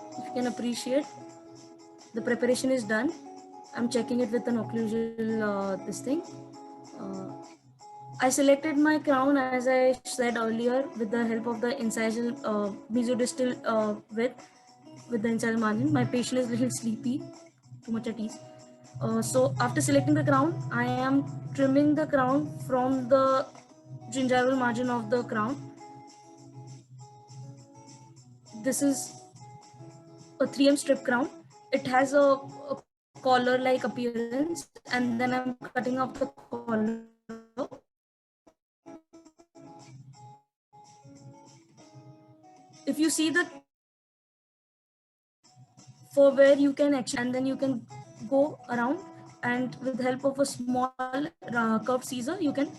If you can appreciate, the preparation is done. I'm checking it with an occlusal this thing. I selected my crown, as I said earlier, with the help of the incisal mesodistal width with the incisal margin. My patient is a little sleepy, too much at ease. So after selecting the crown, I am trimming the crown from the gingival margin of the crown. This is a 3M strip crown. It has a collar-like appearance, and then I'm cutting off the collar. If you see the for where you can actually, and then you can go around, and with the help of a small curved scissor, you can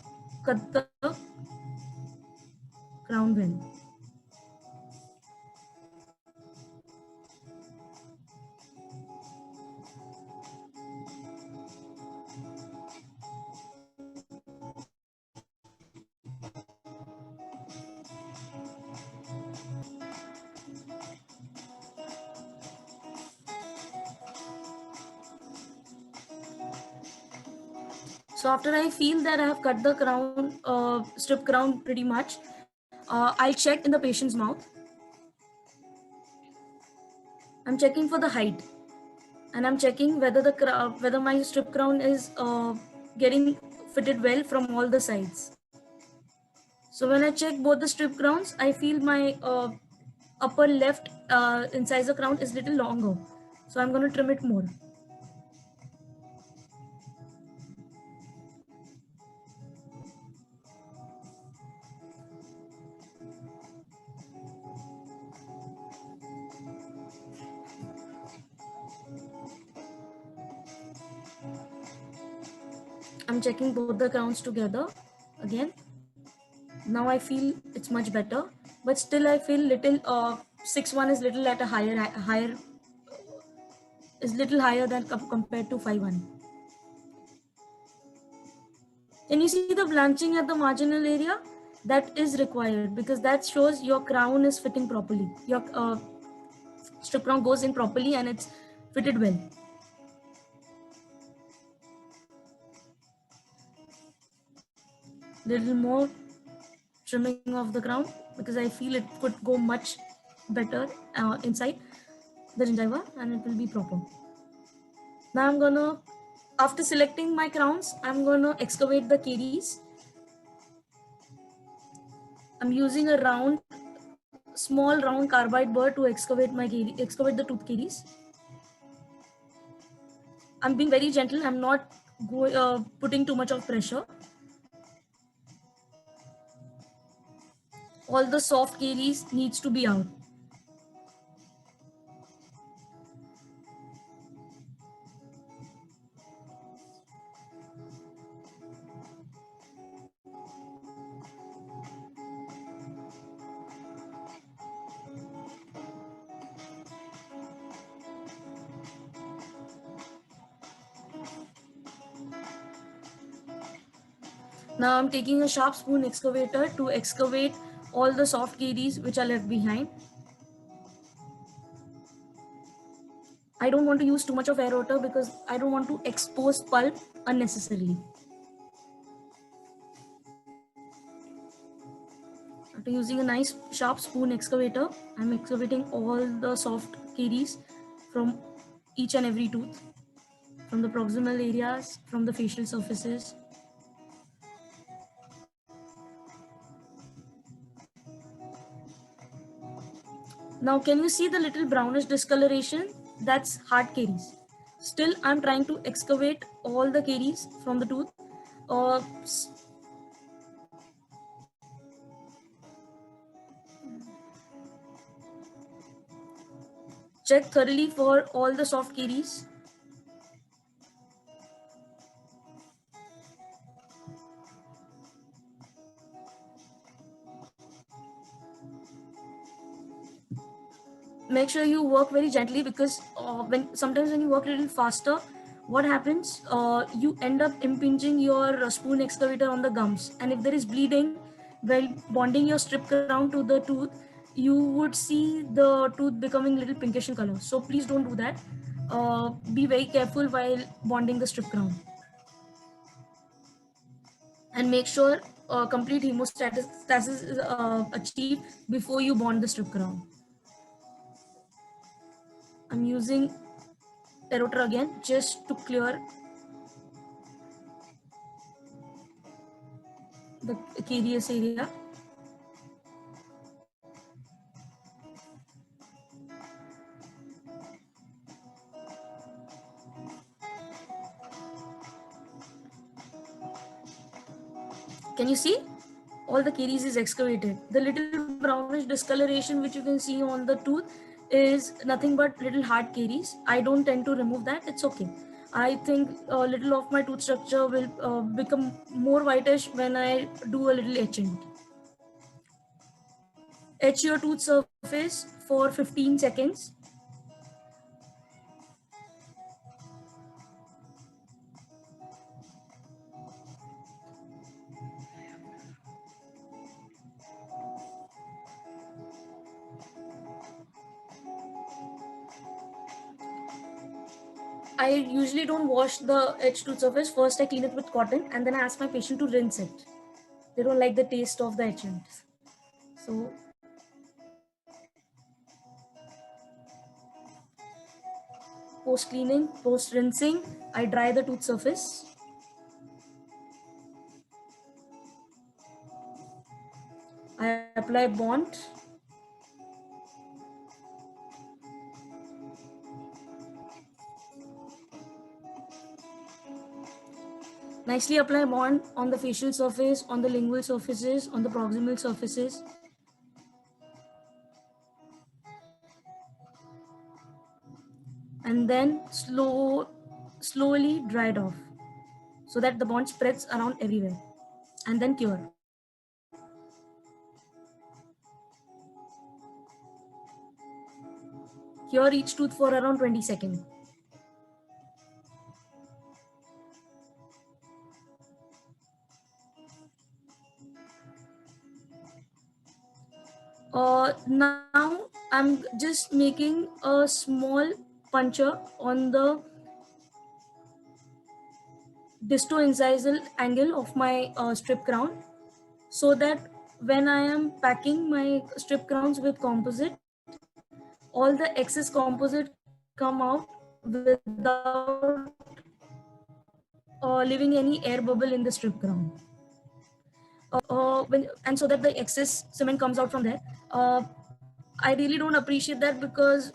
cut the crown well. So after I feel that I have cut the crown, strip crown pretty much, I'll check in the patient's mouth. I'm checking for the height, and I'm checking whether whether my strip crown is getting fitted well from all the sides. So when I check both the strip crowns, I feel my upper left incisor crown is little longer. So I'm going to trim it more. I'm checking both the crowns together again. Now I feel it's much better, but still I feel little 6-1 is little at a higher is little higher than compared to 5-1. Can you see the blanching at the marginal area? That is required because that shows your crown is fitting properly. Your strip crown goes in properly and it's fitted well. Little more trimming of the crown because I feel it could go much better inside the gingiva and it will be proper. Now I'm gonna, after selecting my crowns, I'm gonna excavate the caries. I'm using a small round carbide burr to excavate the tooth caries. I'm being very gentle. I'm not putting too much of pressure. All the soft caries needs to be out. Now I'm taking a sharp spoon excavator to excavate all the soft caries which are left behind. I don't want to use too much of aerator because I don't want to expose pulp unnecessarily. After using a nice sharp spoon excavator, I'm excavating all the soft caries from each and every tooth, from the proximal areas, from the facial surfaces. Now, can you see the little brownish discoloration? That's hard caries. Still, I'm trying to excavate all the caries from the tooth. Check thoroughly for all the soft caries. Make sure you work very gently because sometimes when you work a little faster, what happens? You end up impinging your spoon excavator on the gums, and if there is bleeding while bonding your strip crown to the tooth, you would see the tooth becoming a little pinkish in color. So please don't do that. Be very careful while bonding the strip crown, and make sure complete hemostasis is achieved before you bond the strip crown. I'm using aerator again just to clear the carious area. Can you see? All the caries is excavated. The little brownish discoloration which you can see on the tooth is nothing but little hard caries. I don't tend to remove that. It's okay. I think a little of my tooth structure will become more whitish when I do a little etching. Etch your tooth surface for 15 seconds. I usually don't wash the etched tooth surface. First, I clean it with cotton and then I ask my patient to rinse it. They don't like the taste of the etchant. So, post cleaning, post rinsing, I dry the tooth surface. I apply bond. Nicely apply bond on the facial surface, on the lingual surfaces, on the proximal surfaces. And then slowly dry it off. so that the bond spreads around everywhere, and then cure. Cure each tooth for around 20 seconds. Now I'm just making a small puncture on the disto-incisal angle of my strip crown, so that when I am packing my strip crowns with composite, all the excess composite come out without leaving any air bubble in the strip crown. And so that the excess cement comes out from there. I really don't appreciate that, because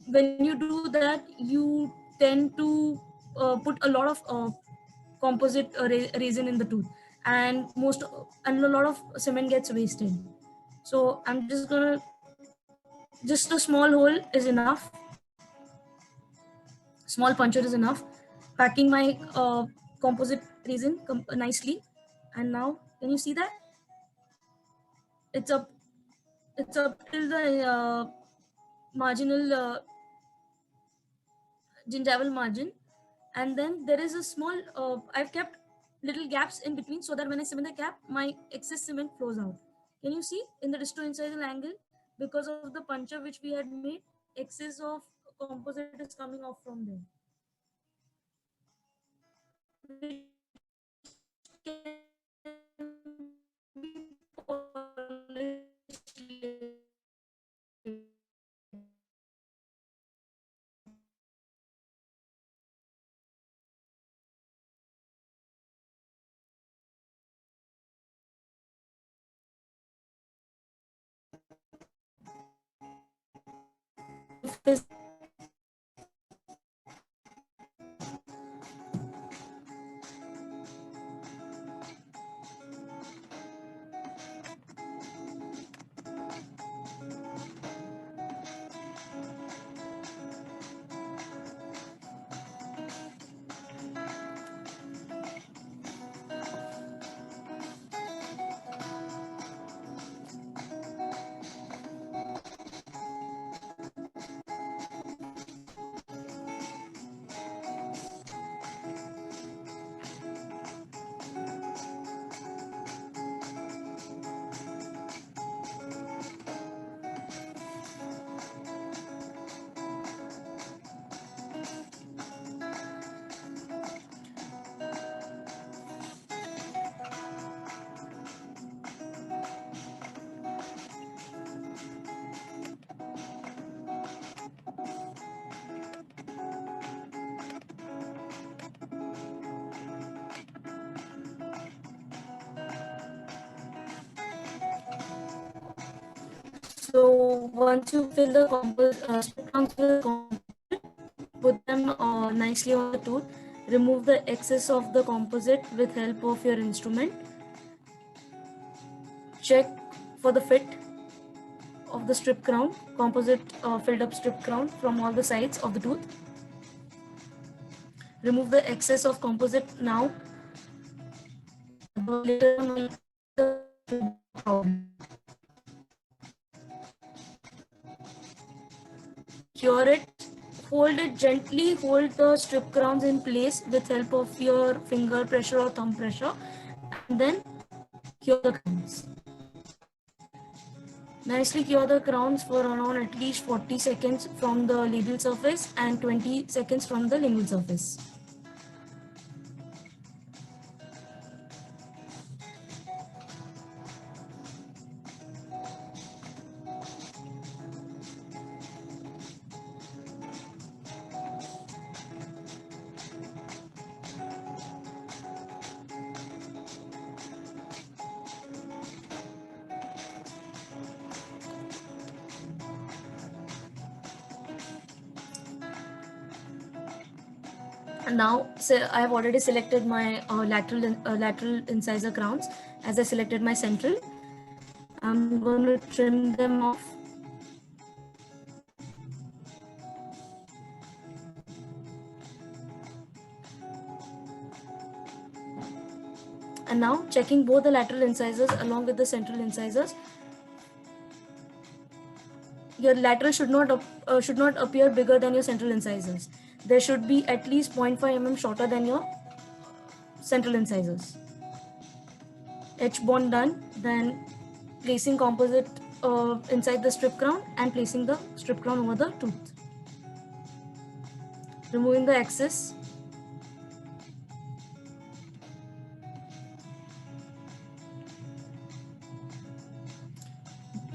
when you do that, you tend to put a lot of composite resin in the tooth, and a lot of cement gets wasted. So I'm just a small hole is enough. Small puncture is enough. Packing my composite resin nicely, and now can you see that it's up till the marginal gingival margin, and then there is a small I've kept little gaps in between, so that when I cement the cap, my excess cement flows out. Can you see in the disto-incisal angle, because of the puncture which we had made, excess of composite is coming off from there, which can be polished later. So once you fill the strip crowns with composite, put them nicely on the tooth. Remove the excess of the composite with help of your instrument. Check for the fit of the strip crown, composite filled up strip crown from all the sides of the tooth. Remove the excess of composite now. Later on, cure it. Hold it gently. Hold the strip crowns in place with help of your finger pressure or thumb pressure, and then cure the crowns. Nicely cure the crowns for around at least 40 seconds from the labial surface and 20 seconds from the lingual surface. Now, so I have already selected my lateral incisor crowns. As I selected my central, I'm going to trim them off. And now checking both the lateral incisors along with the central incisors. Your lateral should not appear bigger than your central incisors. There should be at least 0.5 mm shorter than your central incisors. Edge bond done, then placing composite inside the strip crown and placing the strip crown over the tooth. Removing the excess.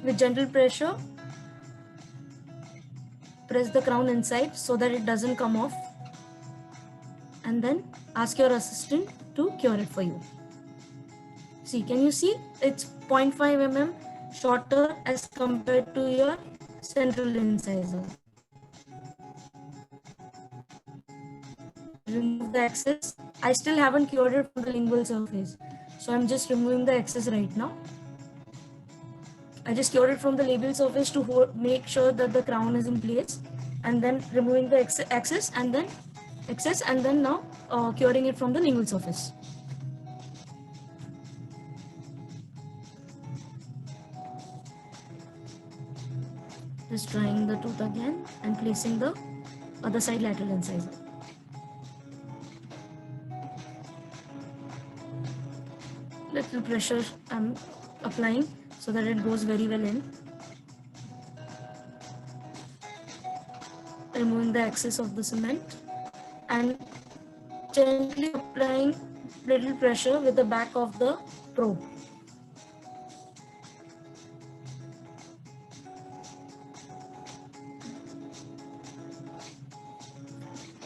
With gentle pressure, press the crown inside so that it doesn't come off, and then ask your assistant to cure it for you. See, can you see? It's 0.5 mm shorter as compared to your central incisor. Remove the excess. I still haven't cured it from the lingual surface, so I'm just removing the excess right now. I just cured it from the labial surface to make sure that the crown is in place, and then removing the excess and then now curing it from the lingual surface. Just drying the tooth again and placing the other side lateral incisor. Little pressure I'm applying so that it goes very well in. Removing the excess of the cement and gently applying little pressure with the back of the probe.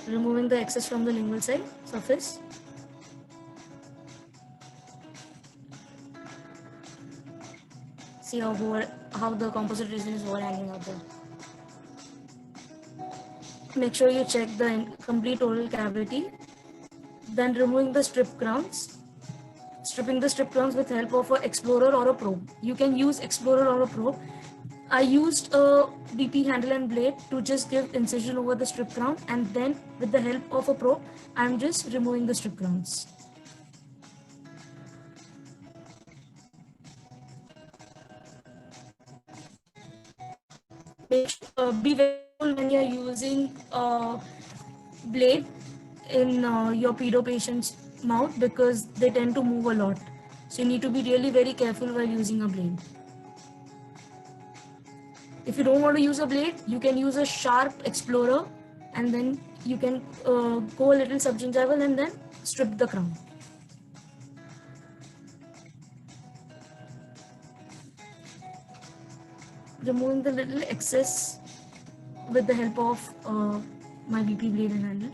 Removing the excess from the lingual side surface. See how the composite resin is overhanging out there. Make sure you check the complete oral cavity. Then removing the strip crowns. Stripping the strip crowns with help of an explorer or a probe. You can use explorer or a probe. I used a BP handle and blade to just give incision over the strip crown, and then with the help of a probe, I'm just removing the strip crowns. Be very careful when you're using a blade in your pedo patient's mouth because they tend to move a lot. So you need to be really very careful while using a blade. If you don't want to use a blade, you can use a sharp explorer, and then you can go a little subgingival and then strip the crown. Removing the little excess with the help of my BP blade and handle.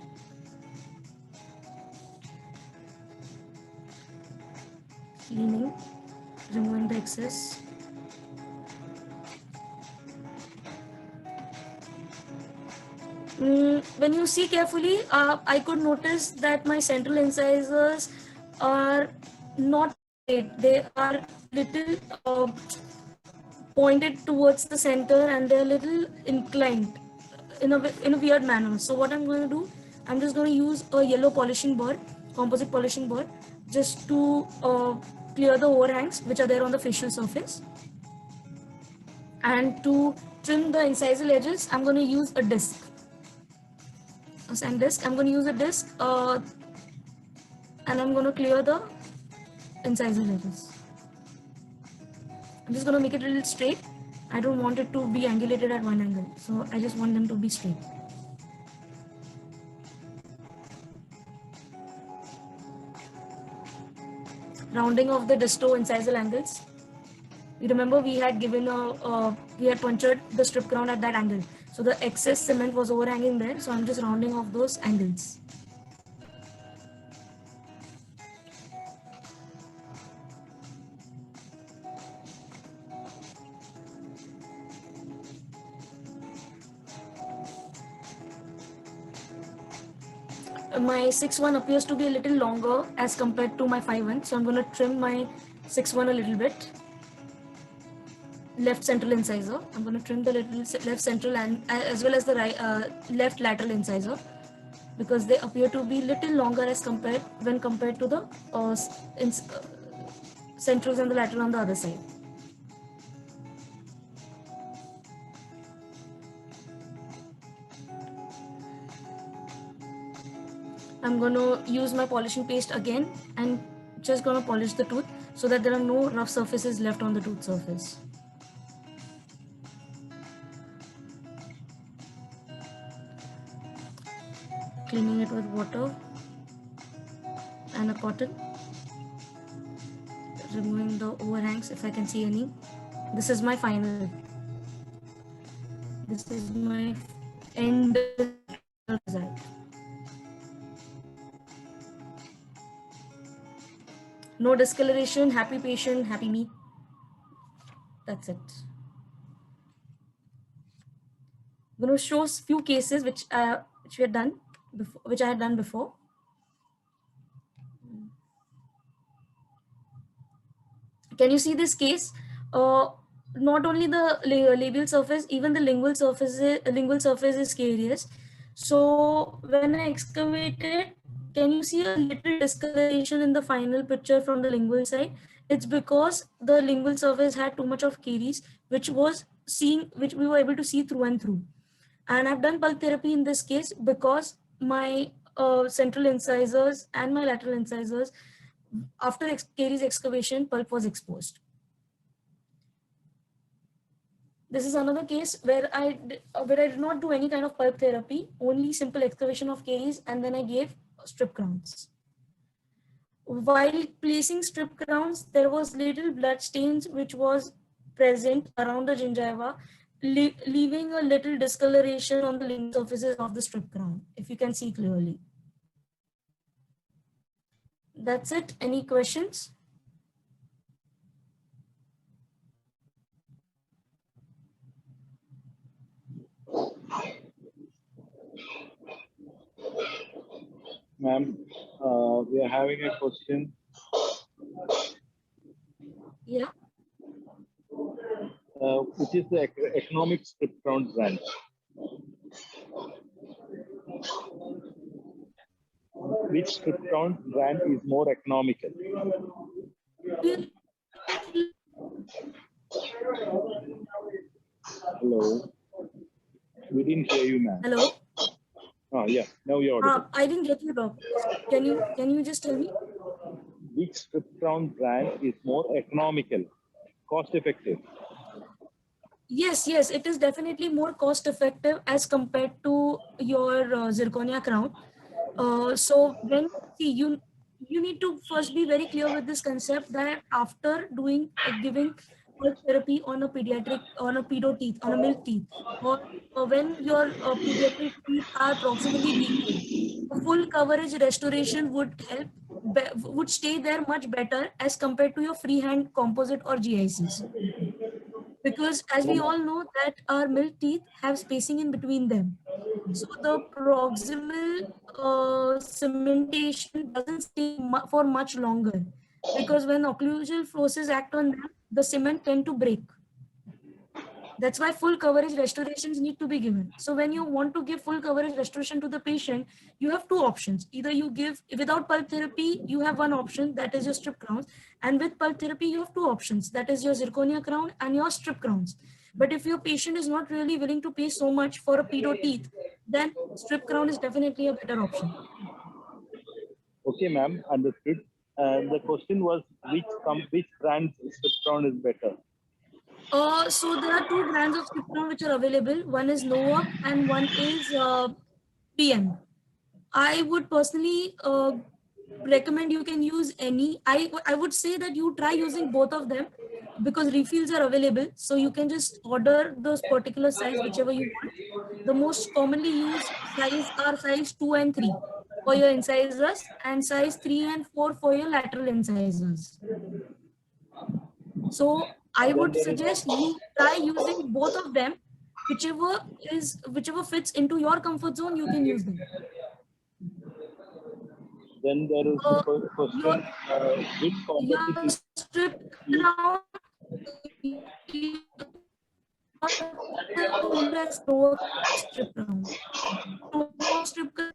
Cleaning, removing the excess. When you see carefully, I could notice that my central incisors are not straight. They are little pointed towards the center, and they're a little inclined in a weird manner. So what I'm going to do, I'm just going to use a yellow polishing board, composite polishing board, just to clear the overhangs which are there on the facial surface. And to trim the incisal edges, I'm going to use a disc. A sand disc. I'm going to use a disc and I'm going to clear the incisal edges. I'm just going to make it a little straight. I don't want it to be angulated at one angle, so I just want them to be straight. Rounding of the disto-incisal angles. You remember we had we had punctured the strip crown at that angle. So the excess cement was overhanging there, so I'm just rounding off those angles. My 6-1 appears to be a little longer as compared to my 5-1, so I'm going to trim my 6-1 a little bit. Left central incisor. I'm going to trim the little left central and as well as the right, left lateral incisor, because they appear to be little longer as compared to the centrals and the lateral on the other side. I'm going to use my polishing paste again and just going to polish the tooth so that there are no rough surfaces left on the tooth surface. Cleaning it with water and a cotton. Removing the overhangs if I can see any. This is my final. This is my end result. No discoloration, happy patient, happy me. That's it. I'm going to show a few cases which we had done before, which I had done before. Can you see this case? Not only the labial surface, even the lingual surface is carious. So when I excavated, can you see a little discoloration in the final picture from the lingual side? It's because the lingual surface had too much of caries, which we were able to see through and through. And I've done pulp therapy in this case because my central incisors and my lateral incisors, after caries excavation, pulp was exposed. This is another case where I did not do any kind of pulp therapy, only simple excavation of caries, and then I gave strip crowns. While placing strip crowns, there was little blood stains which was present around the gingiva, leaving a little discoloration on the lingual surfaces of the strip crown, if you can see clearly. That's it. Any questions? Ma'am, we are having a question. Yeah. Which is the economic strip crown brand? Which strip crown brand is more economical? Hello. We didn't hear you, ma'am. Hello. Oh, yeah. Now you're audible. I didn't get you, doctor. Can you just tell me? Which strip crown brand is more economical, cost effective? Yes, it is definitely more cost effective as compared to your zirconia crown. So when you need to first be very clear with this concept that after giving pulp therapy on a pedo teeth, on a milk teeth, or when your pediatric teeth are proximally decayed, the full coverage restoration would stay there much better as compared to your freehand composite or GICs. Because as we all know that our milk teeth have spacing in between them. So the proximal cementation doesn't stay for much longer, because when occlusal forces act on them, the cement tend to break. That's why full coverage restorations need to be given. So when you want to give full coverage restoration to the patient, you have two options. Either you give, without pulp therapy, you have one option, that is your strip crowns. And with pulp therapy, you have two options, that is your zirconia crown and your strip crowns. But if your patient is not really willing to pay so much for a pedo teeth, then strip crown is definitely a better option. Okay, ma'am, understood. The question was which brand strip crown is better? So there are two brands of strip crown which are available. One is Novak and one is PM. I would personally recommend you can use any. I would say that you try using both of them because refills are available. So you can just order those particular size, whichever you want. The most commonly used size are size 2 and 3 for your incisors and size 3 and 4 for your lateral incisors. So I would suggest you try using both of them. Whichever fits into your comfort zone, you can use them. Then there is the question, which composite is strip crown, strip crown. Strip crown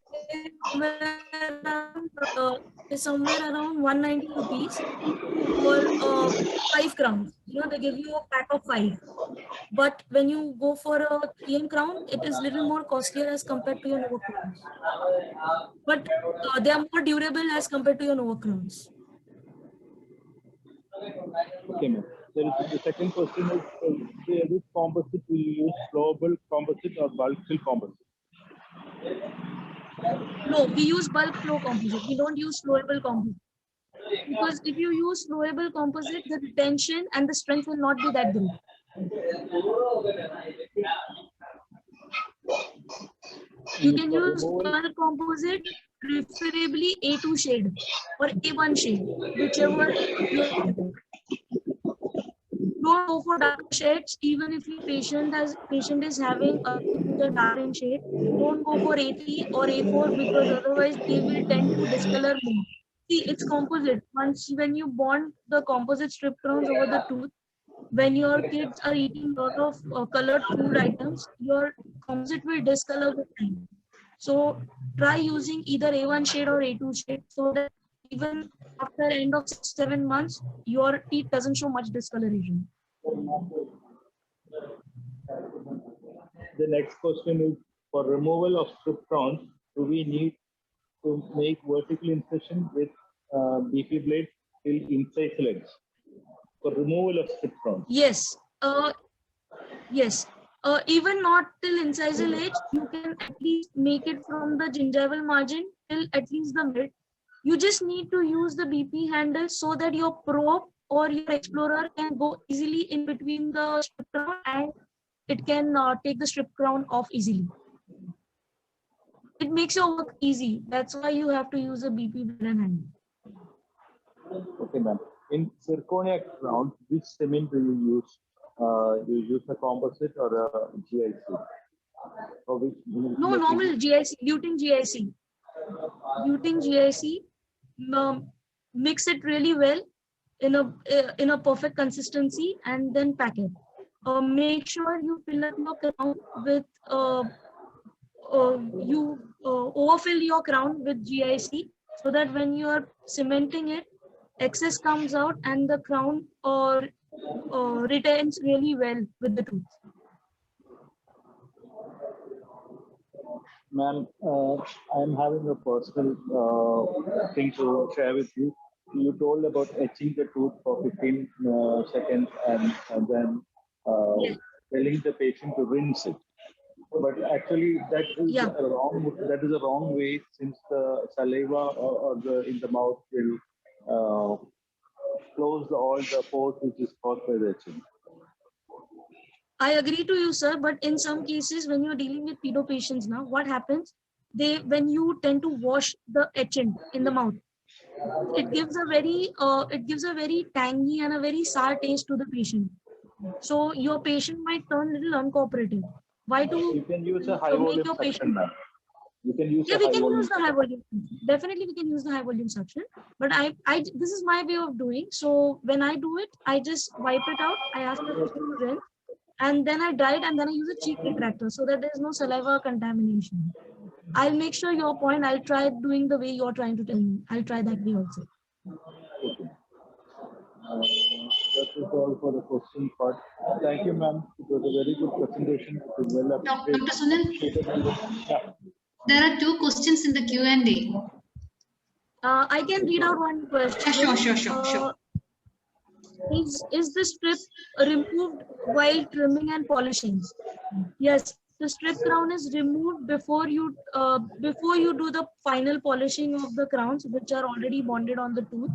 is somewhere around 190 rupees, for 5 crowns. They give you a pack of 5. But when you go for a 3M crown, it is little more costlier as compared to your Nova crowns. But they are more durable as compared to your Nova crowns. Okay, ma'am. The second question is, which composite will you use, flowable composite or bulk fill composite? No, we use bulk flow composite. We don't use flowable composite. Because if you use flowable composite, the retention and the strength will not be that great. You can use bulk composite, preferably A2 shade or A1 shade, whichever you prefer. Don't go for dark shades, even if your patient is having a dark shade. Don't go for A3 or A4 because otherwise they will tend to discolor more. See, it's composite. When you bond the composite strip crowns over the tooth, when your kids are eating a lot of colored food items, your composite will discolor with time. So try using either A1 shade or A2 shade so that even after end of 6-7 months, your teeth doesn't show much discoloration. The next question is, for removal of strip crowns, do we need to make vertical incision with BP blade till incisal edge for removal of strip crowns? Yes. Yes. Even not till incisal edge, you can at least make it from the gingival margin till at least the mid. You just need to use the BP handle so that your probe or your explorer can go easily in between the strip crown and it can take the strip crown off easily. It makes your work easy. That's why you have to use a BP blade handle. Okay, ma'am. In zirconia crowns, which cement do you use? Do you use a composite or a GIC? Or which, No, normal GIC, lutein GIC. Lutein GIC, mix it really well in a perfect consistency and then pack it. Make sure you fill up your crown with overfill your crown with GIC so that when you are cementing it, excess comes out and the crown retains really well with the tooth. Ma'am, I'm having a personal thing to share with you. You told about etching the tooth for 15 seconds and then telling the patient to rinse it. But actually, that is a wrong. That is a wrong way, since the saliva or the in the mouth will close all the pores which is caused by the etching. I agree to you, sir. But in some cases, when you're dealing with pedo patients now, what happens? When you tend to wash the etchant in the mouth, it gives a very tangy and a very sour taste to the patient. So your patient might turn a little uncooperative. Why You can use a high volume suction, ma'am. You can use we can use the high volume. Definitely, we can use the high volume suction. But this is my way of doing. So when I do it, I just wipe it out. I ask the patient to rinse, and then I dry it, and then I use a cheek retractor so that there is no saliva contamination. I'll make sure your point. I'll try doing the way you're trying to tell me. I'll try that way also. Okay. That is all for the question part. Thank you, ma'am. It was a very good presentation. It was well appreciated. Dr. Sunil, there are 2 questions in the Q&A. I can read out one question. Sure. Is the strip removed while trimming and polishing? Yes, the strip crown is removed before you do the final polishing of the crowns, which are already bonded on the tooth.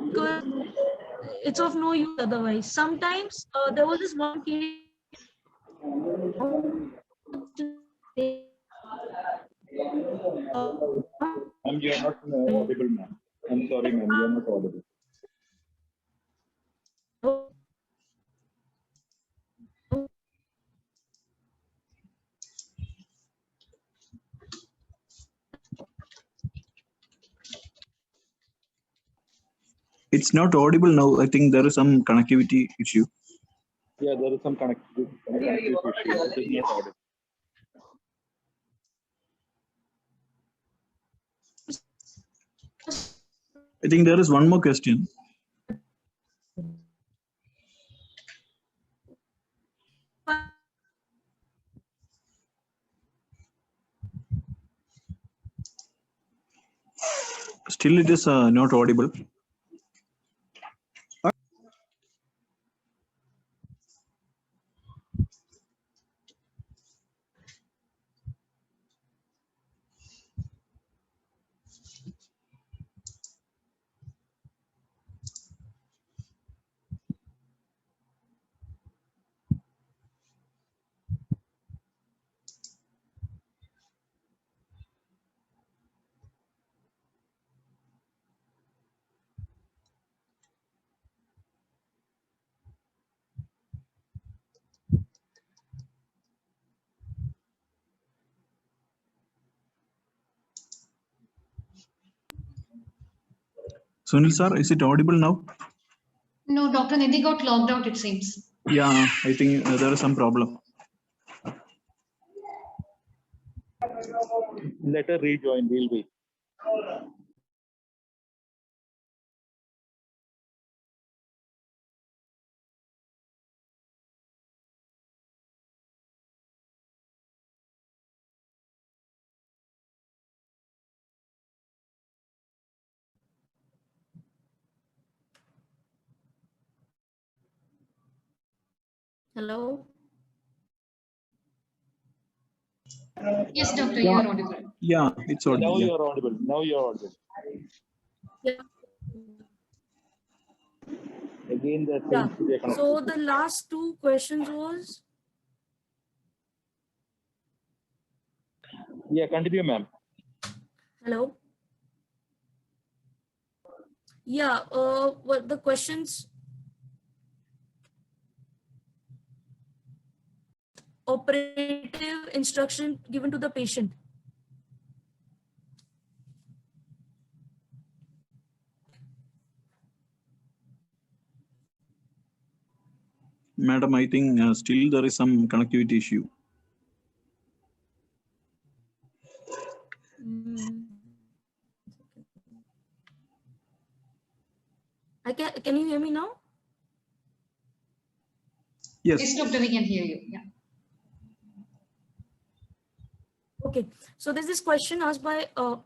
Because it's of no use otherwise. Sometimes there was this one case. Ma'am, you are not audible, ma'am. I'm sorry, ma'am. You are not audible. It's not audible now. I think there is some connectivity issue. Yeah, there is some connectivity issue. It is not audible. I think there is one more question. Still, it is not audible. Sunil sir, is it audible now? No, Dr. Nidhi got logged out, it seems. Yeah, I think there is some problem. Let her rejoin. We'll wait. Hello. Yes, Doctor, you are audible. Yeah, it's audible. Now Yeah. you're audible. Now you're audible. Yeah. Again, the Yeah. same situation. So the last two questions was. Yeah, continue, ma'am. Hello. Yeah. What the questions? Operative instruction given to the patient. Madam, I think still there is some connectivity issue. Can you hear me now? Yes. Yes, Doctor, we can hear you. Yeah. Okay. So there's this question asked by a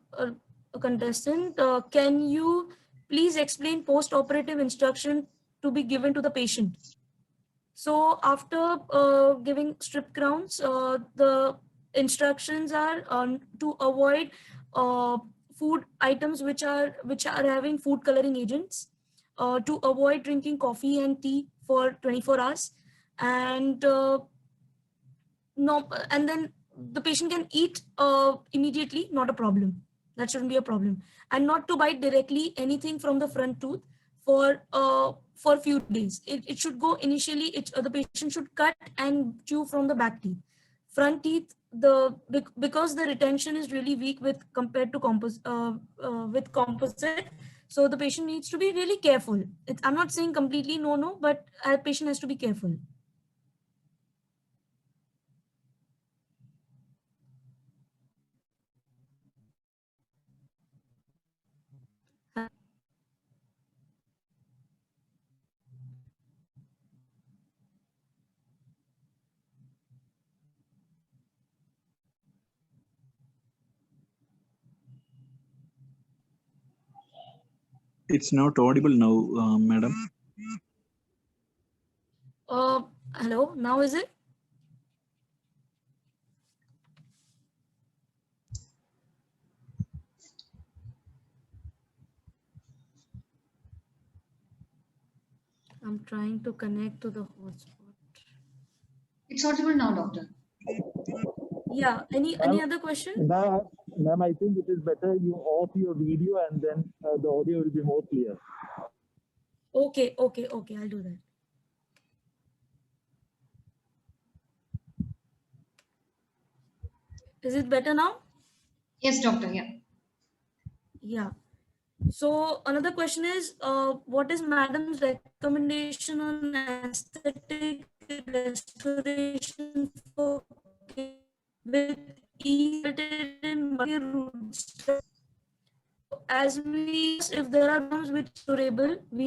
contestant. Can you please explain post-operative instruction to be given to the patient? So after giving strip crowns, the instructions are to avoid food items which are having food coloring agents, to avoid drinking coffee and tea for 24 hours, and and then the patient can eat immediately, not a problem. That shouldn't be a problem. And not to bite directly anything from the front tooth for a few days. It should go initially. The patient should cut and chew from the back teeth. Front teeth, because the retention is really weak with compared to composite. So the patient needs to be really careful. I'm not saying completely no, but a patient has to be careful. It's not audible now, madam. Hello, now is it? I'm trying to connect to the hotspot. It's audible now, Doctor. Yeah. Any other question? Ma'am, I think it is better you off your video and then the audio will be more clear. Okay. I'll do that. Is it better now? Yes, Doctor. Yeah. Yeah. So another question is, what is madam's recommendation on aesthetic restoration for with as as we, if there are problems which are durable, we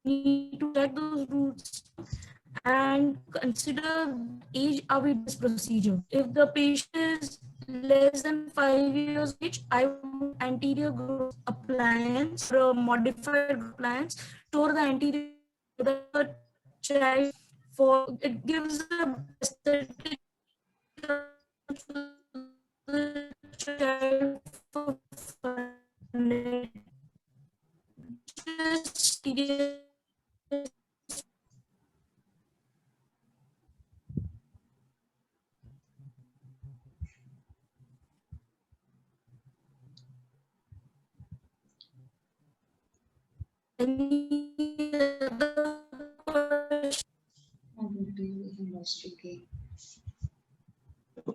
need to check those roots and consider age are we this procedure. If the patient is less than 5 years of age, I would anterior growth appliance or a modified appliance store the anterior the child for it gives a aesthetic to the child for fun. Just any other question?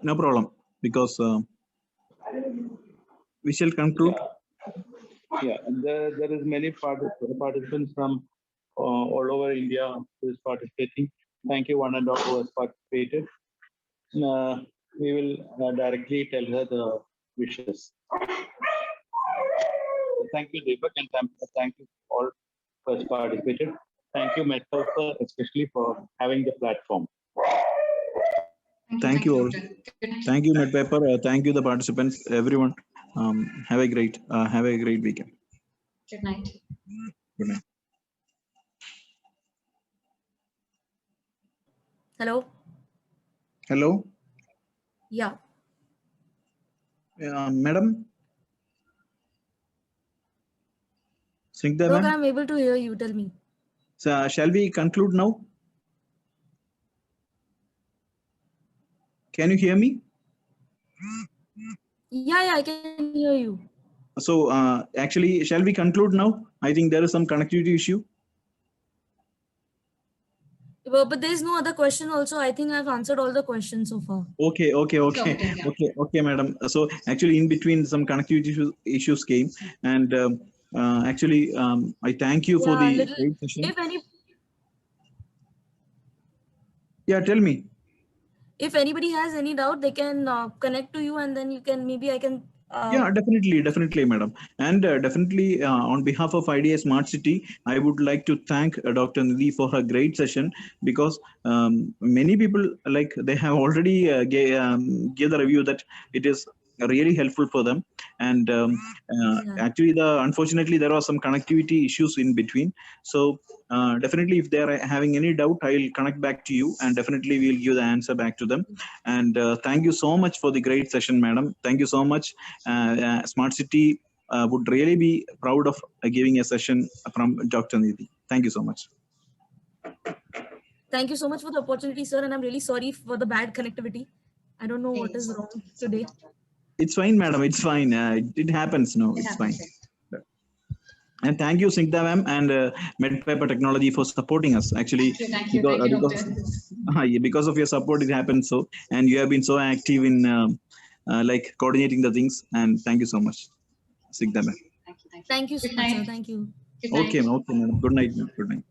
No problem, because we shall conclude. Yeah, and there is many participants from all over India who is participating. Thank you one and all who has participated. We will directly tell her the wishes. Thank you, Deepak, and thank you all who has participated. Thank you, Mehta, especially for having the platform. Thank you all. Thank you, MedPaper. Thank you, the participants, everyone. Have a great weekend. Good night. Good night. Hello. Hello, Yeah. Madam. Snigdha Look, ma'am. I'm able to hear you. Tell me. So, shall we conclude now? Can you hear me? Yeah, I can hear you. So actually, shall we conclude now? I think there is some connectivity issue. But there's no other question also. I think I've answered all the questions so far. Okay, madam. So actually, in between, some connectivity issues came, and actually, I thank you for the great session. If any, yeah, tell me. If anybody has any doubt, they can connect to you, and then you can maybe I can. Yeah, definitely, madam. And definitely on behalf of IDEA Smart City, I would like to thank Dr. Nidhi for her great session, because many people, like, they have already gave the review that it is really helpful for them. And actually, unfortunately, there are some connectivity issues in between. So definitely, if they are having any doubt, I'll connect back to you, and definitely we'll give the answer back to them. And thank you so much for the great session, madam. Thank you so much. Smart City would really be proud of giving a session from Dr. Nidhi. Thank you so much. Thank you so much for the opportunity, sir. And I'm really sorry for the bad connectivity. I don't know what is wrong today. It's fine, madam. It's fine. It happens. No, it's fine. And thank you, Snigdha ma'am and MedPaper Technology for supporting us. Actually, thank you, because of your support, it happened so. And you have been so active in like coordinating the things. And thank you so much, Snigdha ma'am. Thank you so much, sir. Thank you. Okay, madam. Good night, ma'am. Good night.